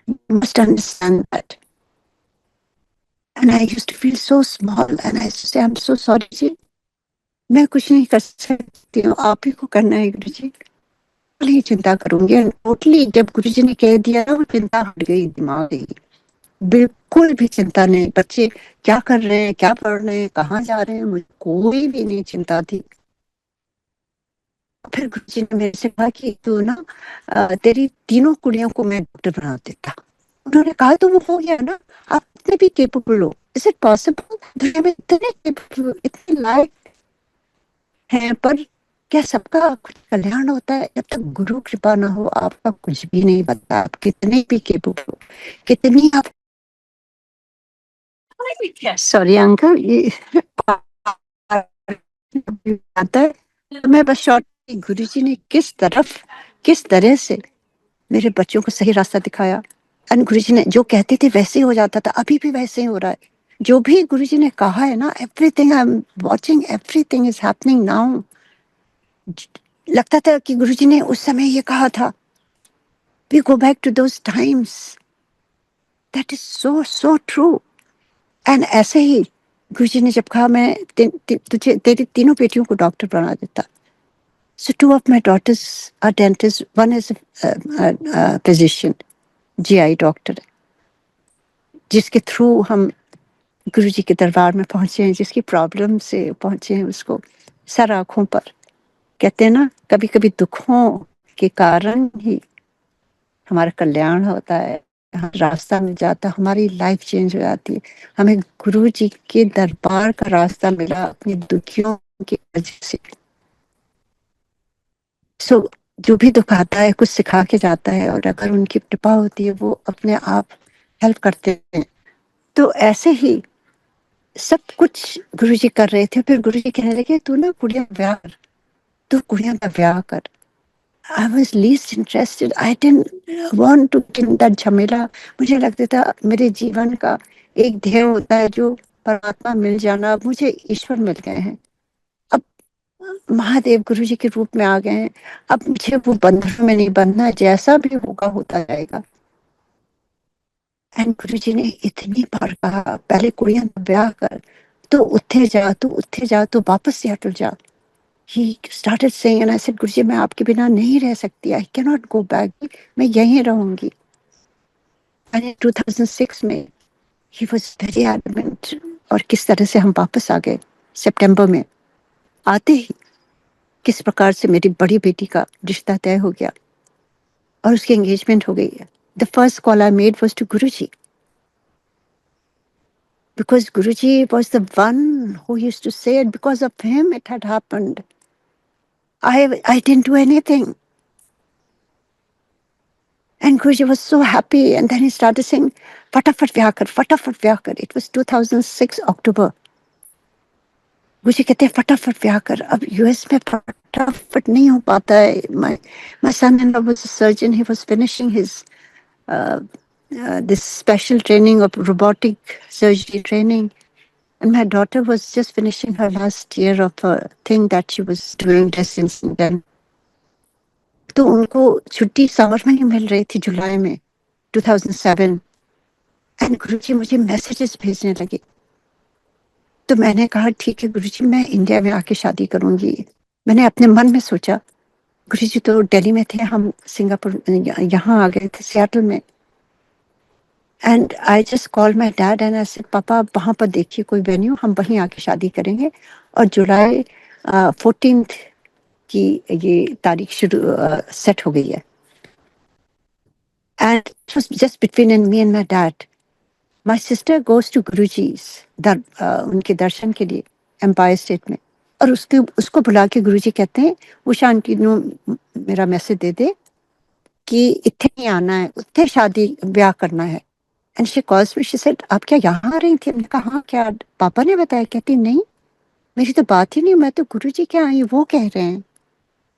You must understand that. And I used to feel so small and I used to say I'm so sorry जी, मैं कुछ नहीं कर सकती हूँ, आप ही को करना है गुरुजी। नहीं चिंता करूंगी। टोटली जब गुरुजी ने कह दिया वो चिंता हट गई दिमाग से, बिल्कुल भी चिंता नहीं। बच्चे क्या कर रहे हैं, क्या पढ़ रहे हैं, कहाँ जा रहे हैं, मुझे कोई भी नहीं चिंता थी। फिर गुरुजी ने मेरे से कहा कि तू ना तेरी तीनों कुड़ियों को मैं डॉक्टर बना देता। उन्होंने कहा तो वो हो गया ना, आप इतने भी केपेबल हो, इज इट पॉसिबल? दुनिया में इतने केपेबल, इतने लायक हैं, पर क्या सबका कुछ कल्याण होता है? जब तक गुरु कृपा ना हो आपका कुछ भी नहीं बनता। आप कितने भी केपेबल हो, कितनी आप सॉरी अंकल ये आता है। तो मैं बस शॉर्ट, गुरुजी ने किस तरह से मेरे बच्चों को सही रास्ता दिखाया। एंड गुरुजी ने जो कहते थे वैसे ही हो जाता था, अभी भी वैसे ही हो रहा है। जो भी गुरुजी ने कहा है ना, everything I am watching, everything is happening now. लगता था कि गुरुजी ने उस समय ये कहा था, we go back to those times. That is so so true. And ऐसे ही गुरुजी ने जब कहा मैं तुझे तेरी तीनों बेटियों को डॉक्टर बना देता। So two of my daughters are dentists. One is a physician, GI doctor, जिसके थ्रू हम गुरुजी के दरबार में पहुंचे हैं, जिसकी प्रॉब्लम से पहुंचे हैं उसको सर आंखों पर। कहते हैं ना कभी कभी दुखों के कारण ही हमारा कल्याण होता है, रास्ता मिल जाता, हमारी लाइफ चेंज हो जाती है। हमें गुरुजी के दरबार का रास्ता मिला अपनी दुखियों की वजह से। सो जो भी दुख आता है कुछ सिखा के जाता है, और अगर उनकी कृपा होती है वो अपने आप हेल्प करते हैं। तो ऐसे ही सब कुछ गुरुजी कर रहे थे। फिर गुरुजी कहने लगे तू ना कुड़ियां ब्याह कर, तू कुड़ियां का ब्याह कर। I was least interested, I didn't want to in that झमेला। मुझे लगता था मेरे जीवन का एक ध्येय होता है जो परमात्मा मिल जाना। अब मुझे ईश्वर मिल गए हैं, अब महादेव गुरुजी के रूप में आ गए हैं। अब मुझे वो बंधन में नहीं बंधना, जैसा भी होगा होता जाएगा। एंड गुरुजी ने इतनी बार कहा पहले कुड़ियां ब्याह कर, तो उत्थे जा तो वापस सियाटल जा। He started saying and I said गुरुजी मैं आपके बिना नहीं रह सकती, I cannot go back, मैं यहीं रहूंगी। And in 2006 में he was very adamant। और किस तरह से हम वापस आ गए सितंबर में। आते ही किस प्रकार से मेरी बड़ी बेटी का रिश्ता तय हो गया और उसकी एंगेजमेंट हो गई है। The first call I made was to Guruji, because Guruji was the one who used to say it. Because of him it had happened. I didn't do anything. And Guruji was so happy, and then he started saying फटाफट ब्याह कर, फटाफट ब्याह कर। It was 2006 October। गुरुजी कहते हैं फटाफट ब्याह कर। अब यूएस में फटाफट नहीं हो पाता है। My son-in-law was a surgeon, he was finishing his this special training of robotic surgery training. And my daughter was just finishing her last year of a thing that she was doing distance then. तो उनको छुट्टी summer में ही मिल रही थी जुलाई में 2007 and गुरुजी मुझे messages भेजने लगे तो मैंने कहा ठीक है गुरुजी मैं इंडिया में आके शादी करूंगी मैंने अपने मन में सोचा गुरुजी तो दिल्ली में थे हम सिंगापुर यहाँ आ गए थे सियाटल में and I just call my dad and I said पापा वहाँ पर देखिए कोई वेन्यू हम वहीं आके शादी करेंगे और जुलाई 14th की ये तारीख शुरू सेट हो गई है and it was just between me and my dad my sister goes to Guruji's उनके दर्शन के लिए एम्पायर स्टेट में और उसको बुला के गुरुजी कहते हैं उषा आंटी नो मेरा मैसेज दे दे कि इतने ही आना है उत्थे शादी ब्याह करना है and she calls me she said आप क्या यहाँ आ रही थी मैंने कहा हाँ क्या पापा ने बताया कहती नहीं मेरी तो बात ही नहीं मैं तो गुरुजी के आई वो कह रहे हैं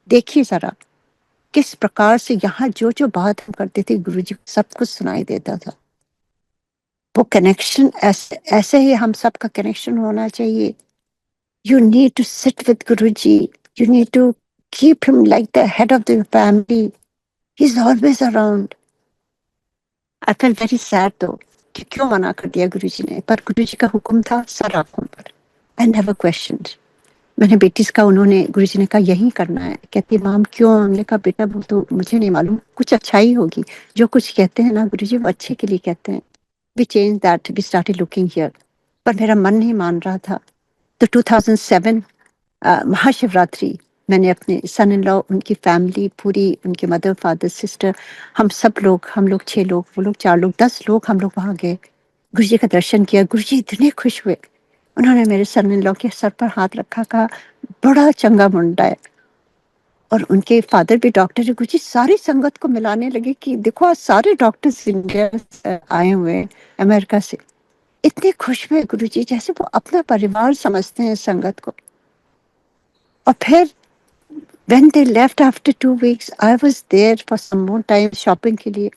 देखिए जरा किस प्रकार से यहाँ जो जो बात हम करते थे गुरुजी को सब कुछ सुनाई देता था वो कनेक्शन ऐसे ही हम सबका कनेक्शन होना चाहिए you need to sit with Guruji you need to keep him like the head of the family he is always around I fell very sad though कि क्यों मना कर दिया गुरुजी ने पर गुरुजी का हुक्म था सर आंखों पर आई नेवर क्वेश्चनड मैंने बेटी का उन्होंने गुरुजी ने कहा यही करना है कहती माम क्यों हमने कहा बेटा वो तो मुझे नहीं मालूम कुछ अच्छा ही होगी जो कुछ कहते हैं ना गुरुजी वो अच्छे के लिए कहते हैं we change that we started looking here पर मेरा मन नहीं मान रहा था तो 2007 महाशिवरात्रि मैंने अपने सन इन लॉ उनकी फैमिली पूरी उनके मदर फादर सिस्टर हम लोग 6 लोग वो लोग 4 लोग 10 लोग हम लोग वहाँ गए गुरुजी का दर्शन किया गुरुजी इतने खुश हुए उन्होंने मेरे सन इन लॉ के सर पर हाथ रखा कहा बड़ा चंगा मुंडा है और उनके फादर भी डॉक्टर है गुरुजी सारी संगत को मिलाने लगे कि देखो आज सारे डॉक्टर्स इंडिया से आए हुए हैं अमेरिका से इतने खुश हुए गुरुजी जैसे वो अपना परिवार समझते हैं संगत को और फिर when they left after 2 weeks I was there for some more time shopping के लिए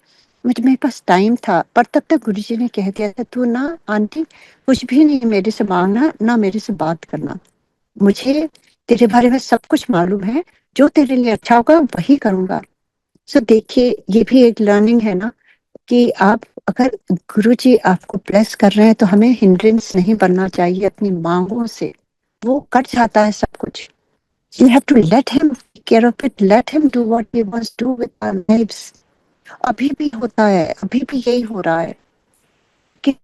मेरे पास टाइम था पर तब तक गुरुजी ने कह दिया था तू ना आंटी कुछ भी नहीं मेरे से मांगना ना मेरे से बात करना मुझे तेरे बारे में सब कुछ मालूम है जो तेरे लिए अच्छा होगा वही करूंगा सो देखिए ये भी एक लर्निंग है ना कि आप अगर गुरुजी आपको ब्लेस कर रहे हैं तो हमें हिंड्रेंस नहीं बनना चाहिए अपनी मांगों से वो कट जाता है सब कुछ you have to let him take care of it let him do what he wants to do with our lives अभी भी होता है अभी भी यही हो रहा है कि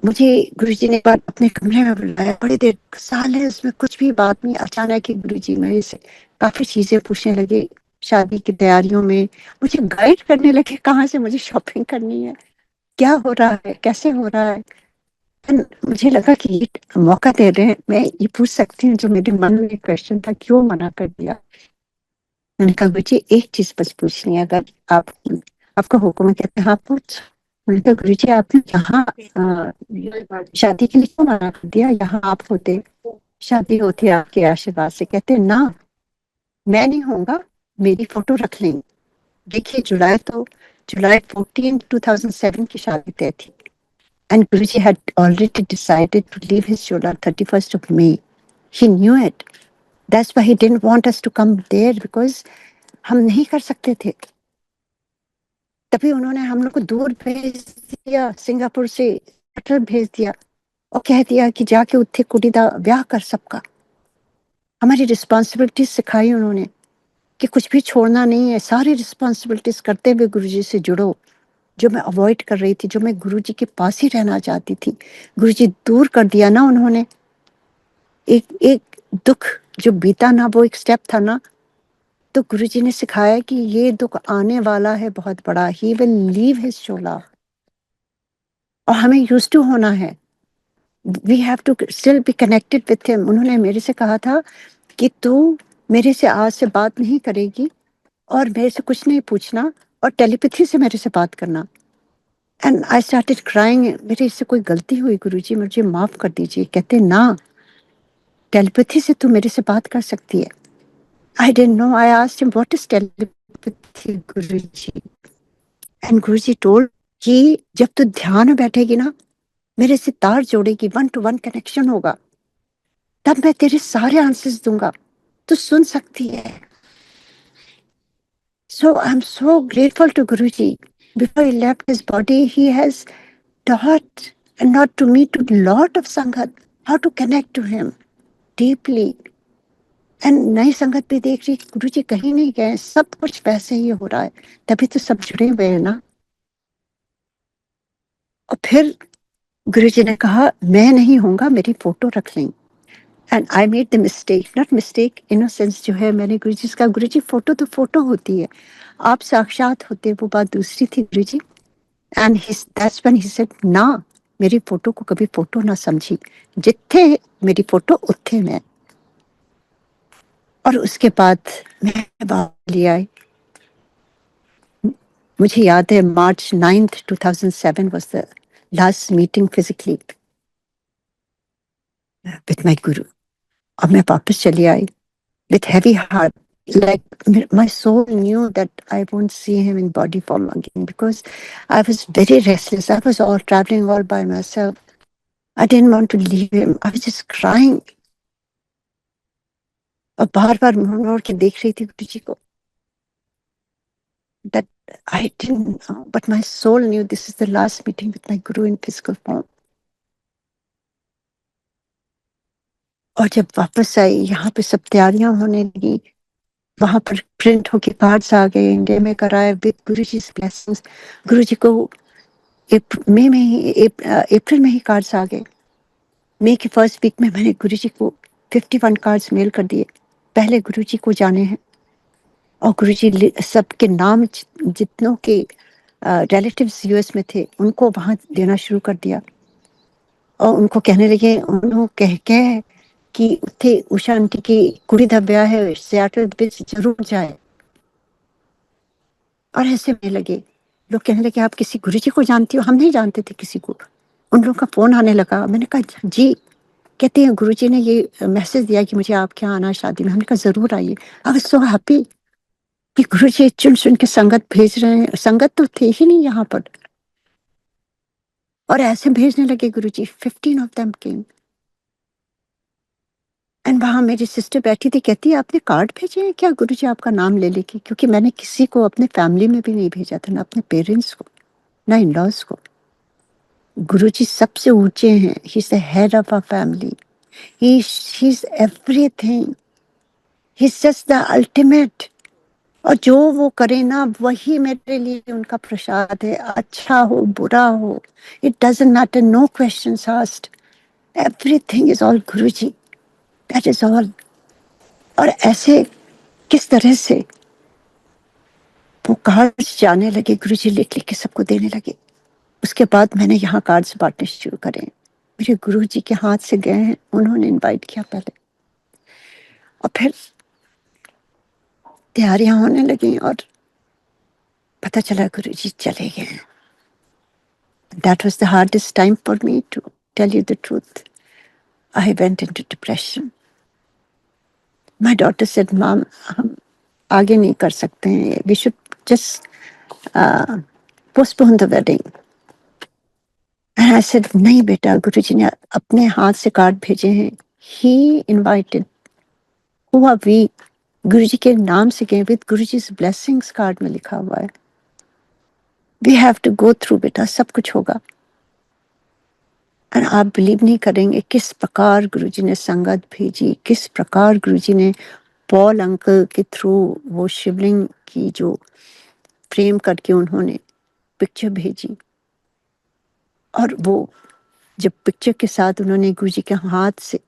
मुझे गुरुजी ने एक बार अपने कमरे में बुलाया बड़ी देर साल है उसमें कुछ भी बात नहीं अचानक ही गुरुजी मेरे से काफी चीजें पूछने लगे शादी की तैयारियों में मुझे गाइड करने लगे कहाँ से मुझे शॉपिंग करनी है क्या हो रहा है कैसे हो रहा है मुझे लगा कि ये मौका दे रहे हैं मैं ये पूछ सकती हूँ जो मेरे मन में क्वेश्चन था क्यों मना कर दिया मैंने कहा गुरुजी एक चीज बस पूछनी है अगर आप आपका हुक्म है कहते हैं हाँ पूछ मैंने कहा गुरुजी आपने यहाँ शादी के लिए क्यों मना कर दिया यहाँ आप होते शादी होती आपके आशीर्वाद से कहते ना मैं नहीं होऊंगा मेरी फोटो रख लेंगे देखिए जुलाई 14 2007 की शादी तय थी and Guruji had already decided to leave his Chola 31st of May. He knew it. That's why he didn't want us to come there because हम नहीं कर सकते थे तभी उन्होंने हम लोग को दूर भेज दिया सिंगापुर से भेज दिया और कह दिया कि जाके उत्थे कुड़ी दा ब्याह कर सबका हमारी रिस्पॉन्सिबिलिटीज सिखाई उन्होंने कि कुछ भी छोड़ना नहीं है सारी रिस्पॉन्सिबिलिटीज करते हुए गुरुजी से जुड़ो जो मैं अवॉइड कर रही थी जो मैं गुरुजी के पास ही रहना चाहती थी गुरुजी दूर कर दिया ना उन्होंने एक एक दुख जो बीता ना वो एक स्टेप था ना तो गुरुजी ने सिखाया कि ये दुख आने वाला है बहुत बड़ा ही विल लीव हिज शोला और हमें यूज्ड टू होना है we have to still be connected with him उन्होंने मेरे से कहा था कि तू मेरे से आज से बात नहीं करेगी और मेरे से कुछ नहीं पूछना और टेलीपैथी से मेरे से बात करना एंड आई स्टार्टेड क्राइंग मेरे से कोई गलती हुई गुरुजी मुझे माफ कर दीजिए कहते ना टेलीपैथी से तू मेरे से बात कर सकती है I didn't know I asked him what is telepathy Guruji and Guruji told कि जब तू ध्यान में बैठेगी ना, मेरे से तार जोड़ेगी, 1 to 1 कनेक्शन होगा, तब मैं तेरे सारे आंसर्स दूंगा, तू सुन सकती है. So I'm so grateful to Guruji. Before he left his body, he has taught, and not to me, to lot of Sangat, how to connect to him deeply. And नई संगत भी देख रही, गुरु जी कहीं नहीं गए, सब कुछ वैसे ही हो रहा है, तभी तो सब जुड़े हुए हैं ना. और फिर गुरु जी ने कहा मैं नहीं होऊंगा, मेरी फोटो रख लें. And I made the mistake, not mistake, innocence जो है, मैंने गुरु जी से कहा गुरु जी फोटो तो फोटो होती है, आप साक्षात होते, वो बात दूसरी थी Guru ji. And that's when he said ना, मेरी फोटो को कभी फोटो ना समझी, जिथे मेरी फोटो उत्थे मैं. और उसके बाद मैं बात ले आई. मुझे याद है March 9th 2007 was the last meeting physically with my guru. और मैं वापस चली आई with heavy heart, like my soul knew that I won't see him in body form again, because I was very restless. I was all traveling all by myself. I didn't want to leave him. I was just crying. और बार बार मुड़ के देख रही थी गुरु जी को. That I didn't know, but my soul knew this is the last meeting with my guru in physical form. और जब वापस आई, यहाँ पे सब तैयारियां होने लगी, वहां पर प्रिंट होके कार्ड्स आ गए, इंडिया में कराए विद गुरु जी ब्लेसिंग्स. गुरु जी को अप्रैल में ही कार्ड्स आ गए. मई के फर्स्ट वीक में मैंने गुरु जी को 51 कार्ड्स मेल कर दिए. पहले गुरु जी को जाने हैं, और गुरु जी सबके नाम, जितनों के रिलेटिव्स यूएस में थे, उनको वहां देना शुरू कर दिया. और उनको कहने लगे, उन्होंने कह कि उत्थे उषा आंटी की कुड़ी दा ब्याह है, सियाटल विच जरूर जाए. और ऐसे में लगे, लोग कहने लगे आप किसी गुरु जी को जानती हो? हम नहीं जानते थे किसी को. उन लोगों का फोन आने लगा. मैंने कहा जी. कहते हैं गुरु जी ने ये मैसेज दिया कि मुझे आपके यहाँ आना शादी में. हमने कहा जरूर आइए. आई वाज सो हैप्पी कि गुरु जी चुन चुन के संगत भेज रहे हैं. संगत तो थे ही नहीं यहाँ पर, और ऐसे भेजने लगे गुरु जी. 15 of them came. एंड वहां मेरी सिस्टर बैठी थी, कहती है आपने कार्ड भेजे हैं क्या? गुरु जी आपका नाम ले लेगी, क्योंकि मैंने किसी को अपने फैमिली में भी नहीं भेजा था, ना अपने पेरेंट्स को, ना इन लॉज को. गुरु जी सबसे ऊंचे हैं. He is the head of our family. He is everything. He is just the ultimate. और जो वो करे ना, वही मेरे लिए उनका प्रसाद है. अच्छा हो बुरा हो, it doesn't matter. No questions asked. Everything is all Guru ji. That is all. और ऐसे किस तरह से वो कार्ड्स जाने लगे, गुरु जी लिख लिख के सबको देने लगे. उसके बाद मैंने यहाँ कार्ड्स बांटने शुरू करे. मेरे गुरु जी के हाथ से गए हैं, उन्होंने इनवाइट किया पहले, और फिर तैयारियां होने लगी, और पता चला गुरु जी चले गए. That was the hardest time for me, to tell you the truth. I went into depression. My daughter said, Mom, हम आगे नहीं कर सकते हैं. We should just postpone the wedding. And I said, नहीं बेटा, गुरु जी ने अपने हाथ से कार्ड भेजे हैं. He invited. हुआ भी गुरु जी के नाम से गए, with Guru ji blessings card में लिखा हुआ है. We have to go through बेटा, सब कुछ होगा. और आप बिलीव नहीं करेंगे किस प्रकार गुरुजी ने संगत भेजी, किस प्रकार गुरुजी ने पॉल अंकल के थ्रू वो शिवलिंग की जो फ्रेम करके उन्होंने पिक्चर भेजी. और वो जब पिक्चर के साथ उन्होंने गुरुजी के हाथ से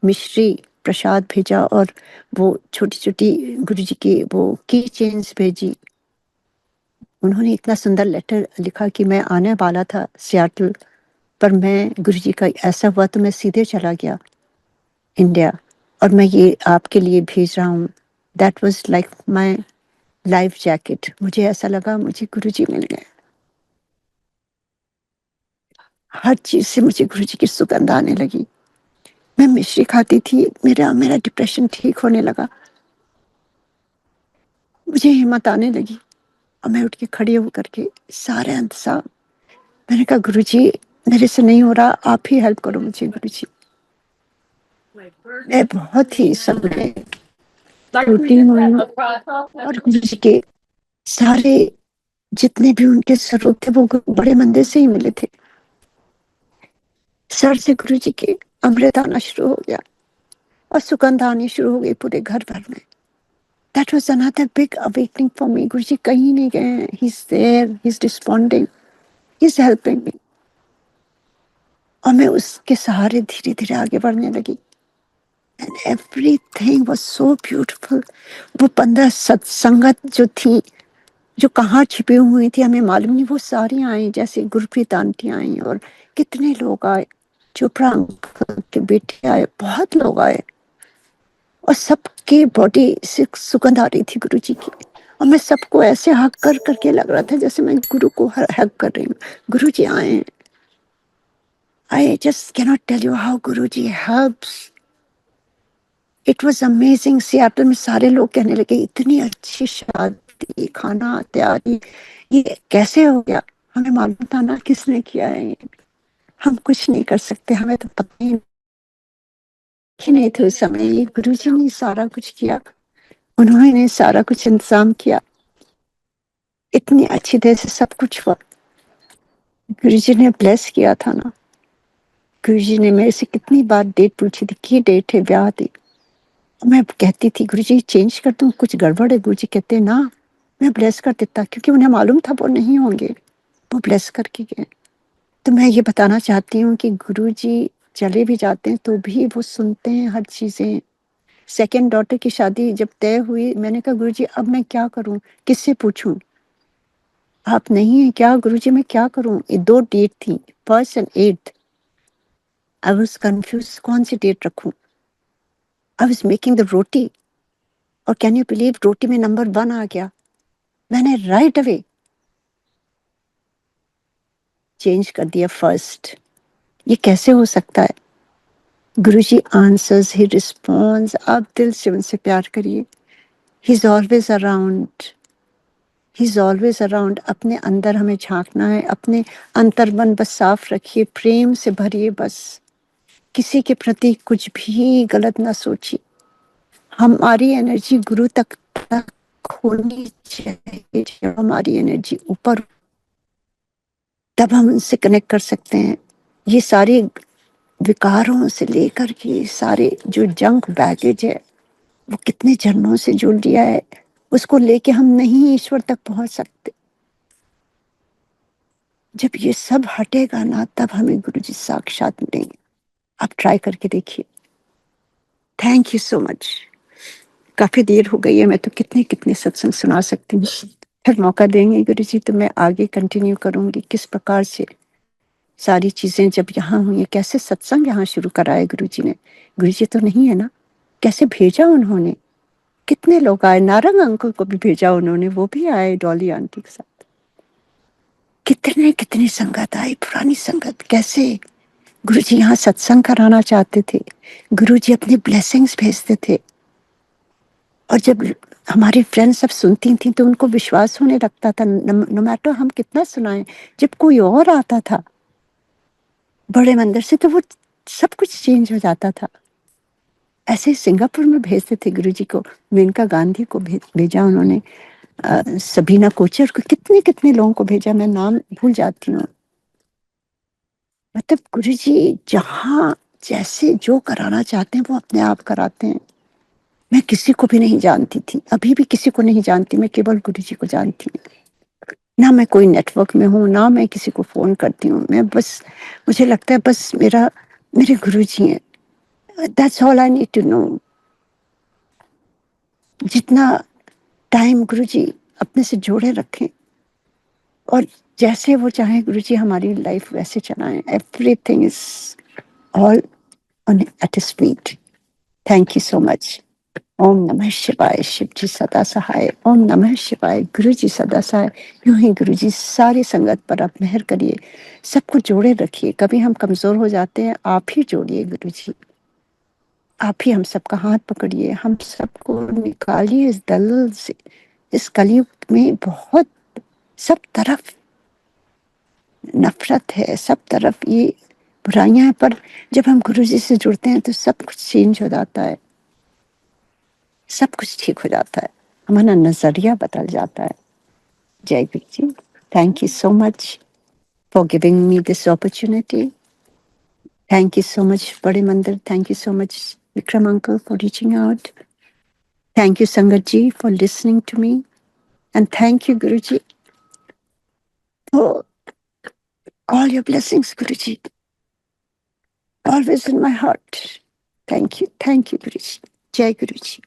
मिश्री प्रसाद भेजा, और वो छोटी छोटी गुरुजी की वो की चेन्स भेजी. उन्होंने इतना सुंदर लेटर लिखा कि मैं आने वाला था सियाटल, पर मैं गुरुजी का ऐसा हुआ तो मैं सीधे चला गया इंडिया, और मैं ये आपके लिए भेज रहा हूँ. That was like my life jacket. मुझे ऐसा लगा मुझे गुरुजी मिल गए. हर चीज से मुझे गुरुजी की सुगंध आने लगी. मैं मिश्री खाती थी, मेरा मेरा डिप्रेशन ठीक होने लगा. मुझे हिम्मत आने लगी. और मैं उठ के खड़ी होकर के सारे इंतजाम, मैंने कहा गुरुजी मेरे से नहीं हो रहा, आप ही हेल्प करो मुझे गुरुजी। मैं बहुत ही समय टूटी हुई हूँ और गुरुजी के सारे जितने भी उनके स्वरूप थे वो बड़े मंदिर से ही मिले थे। सर से गुरुजी के अमृत आना शुरू हो गया और सुगंध आनी शुरू हो गई पूरे घर भर में। That was another big awakening for me. गुरुजी कहीं नहीं गए, he's there, he's responding, he's helping me. और मैं उसके सहारे धीरे धीरे आगे बढ़ने लगी। And everything was so beautiful. वो 15 सत्संगत जो थी, जो कहाँ छिपी हुई थी हमें मालूम नहीं, वो सारी आई, जैसे गुरप्रीत आंटी आई और कितने लोग आए, चोपड़ा अंकल के बेटे आए, बहुत लोग आए और सबके बॉडी से सुगंध आ रही थी गुरुजी की। और मैं सबको ऐसे हक कर करके लग रहा था जैसे मैं गुरु को हक कर रही हूँ। गुरुजी आए। I just cannot tell you how Guruji helps. It was amazing. Seattle में सारे लोग कहने लगे इतनी अच्छी शादी, खाना तैयारी, ये कैसे हो गया? हमें मालूम था ना किसने किया है ये। हम कुछ नहीं कर सकते, हमें तो पता ही नहीं था उस समय। ये गुरुजी ने सारा कुछ किया, उन्होंने सारा कुछ इंतजाम किया, इतनी अच्छी तरह से सब कुछ हुआ। गुरुजी ने ब्लेस किया था ना। गुरुजी ने मेरे से कितनी बार डेट पूछी थी, की डेट है ब्याह दी। मैं कहती थी गुरुजी चेंज कर दूं, कुछ गड़बड़ है। गुरुजी कहते ना, मैं ब्लेस कर देता, क्योंकि उन्हें मालूम था वो नहीं होंगे, वो ब्लेस करके गए। तो मैं ये बताना चाहती हूँ कि गुरुजी चले भी जाते हैं तो भी वो सुनते हैं हर चीजें। सेकंड डॉटर की शादी जब तय हुई, मैंने कहा गुरुजी अब मैं क्या करूं, किससे पूछूं? आप नहीं है क्या? गुरुजी मैं क्या करूं? ये 2 डेट थी, 1st and 8th। I was confuse, कौन सी डेट रखूं? आई वाज मेकिंग द रोटी और कैन यू बिलीव रोटी में नंबर 1 आ गया। मैंने राइट अवे चेंज कर दिया 1st। ये कैसे हो सकता है? गुरुजी आंसर्स, ही रिस्पॉन्ड्स। आप दिल से उनसे प्यार करिए। ही is always around, he is always around. अपने अंदर हमें झांकना है, अपने अंतर्मन बस साफ रखिए, प्रेम से भरिए बस। किसी के प्रति कुछ भी गलत ना सोचिए। हमारी एनर्जी गुरु तक होनी चाहिए। जब हमारी एनर्जी ऊपर, तब हम उनसे कनेक्ट कर सकते हैं। ये सारे विकारों से लेकर के सारे जो जंक बैगेज है, वो कितने जन्मों से जुड़ लिया है, उसको लेके हम नहीं ईश्वर तक पहुंच सकते। जब ये सब हटेगा ना, तब हमें गुरुजी साक्षात मिलेंगे। आप ट्राई करके देखिए। Thank you so much. काफी देर हो गई है, मैं तो कितने कितने सत्संग सुना सकती हूँ। फिर मौका देंगे गुरुजी तो मैं आगे कंटिन्यू करूंगी, किस प्रकार से सारी चीजें जब यहाँ हुई, कैसे सत्संग यहाँ शुरू कराए गुरुजी ने। गुरुजी तो नहीं है ना, कैसे भेजा उन्होंने, कितने लोग आए। नारंग अंकल को भी भेजा उन्होंने, वो भी आए डॉली आंटी के साथ। कितने कितनी संगत आई, पुरानी संगत। कैसे गुरुजी यहाँ सत्संग कराना चाहते थे, गुरुजी अपने ब्लेसिंग्स भेजते थे। और जब हमारी फ्रेंड्स सब सुनती थी तो उनको विश्वास होने लगता था, नो मैटर हम कितना सुनाएं। जब कोई और आता था बड़े मंदिर से तो वो सब कुछ चेंज हो जाता था। ऐसे सिंगापुर में भेजते थे गुरुजी को, मेनका गांधी को भेजा उन्होंने, सबीना कोचर को, कितने कितने लोगों को भेजा, मैं नाम भूल जाती हूँ। मतलब गुरुजी जहाँ जैसे जो कराना चाहते हैं वो अपने आप कराते हैं। मैं किसी को भी नहीं जानती थी, अभी भी किसी को नहीं जानती, मैं केवल गुरुजी को जानती हूँ। ना मैं कोई नेटवर्क में हूँ, ना मैं किसी को फोन करती हूँ। मैं बस, मुझे लगता है बस मेरे गुरुजी हैं। That's all I need to know. जितना टाइम गुरुजी अपने से जोड़े रखें और जैसे वो चाहे गुरुजी हमारी लाइफ वैसे चलाएं। Everything is all on at his feet. Thank you so much. ओम नमः शिवाय। शिव जी सदा सहाय। ओम नमः शिवाय। गुरु जी सदा सहाय। यूं ही गुरु जी सारी संगत पर आप मेहर करिए, सबको जोड़े रखिए। कभी हम कमजोर हो जाते हैं, आप ही जोड़िए गुरु जी, आप ही हम सबका हाथ पकड़िए, हम सबको निकालिए इस दलदल से। इस कलयुग में बहुत सब तरफ नफरत है, सब तरफ ये बुराइयां हैं, पर जब हम गुरु जी से जुड़ते हैं तो सब कुछ चेंज हो जाता है, सब कुछ ठीक हो जाता है, हमारा नजरिया बदल जाता है। जय Guru ji, thank you so much for giving me this opportunity. Thank you so much बड़े मंदिर, thank you so much Vikram uncle for reaching out, thank you Sangat ji for listening to me, and thank you Guru ji for all your blessings, Guruji, always in my heart. Thank you, Guruji. Jai Guruji.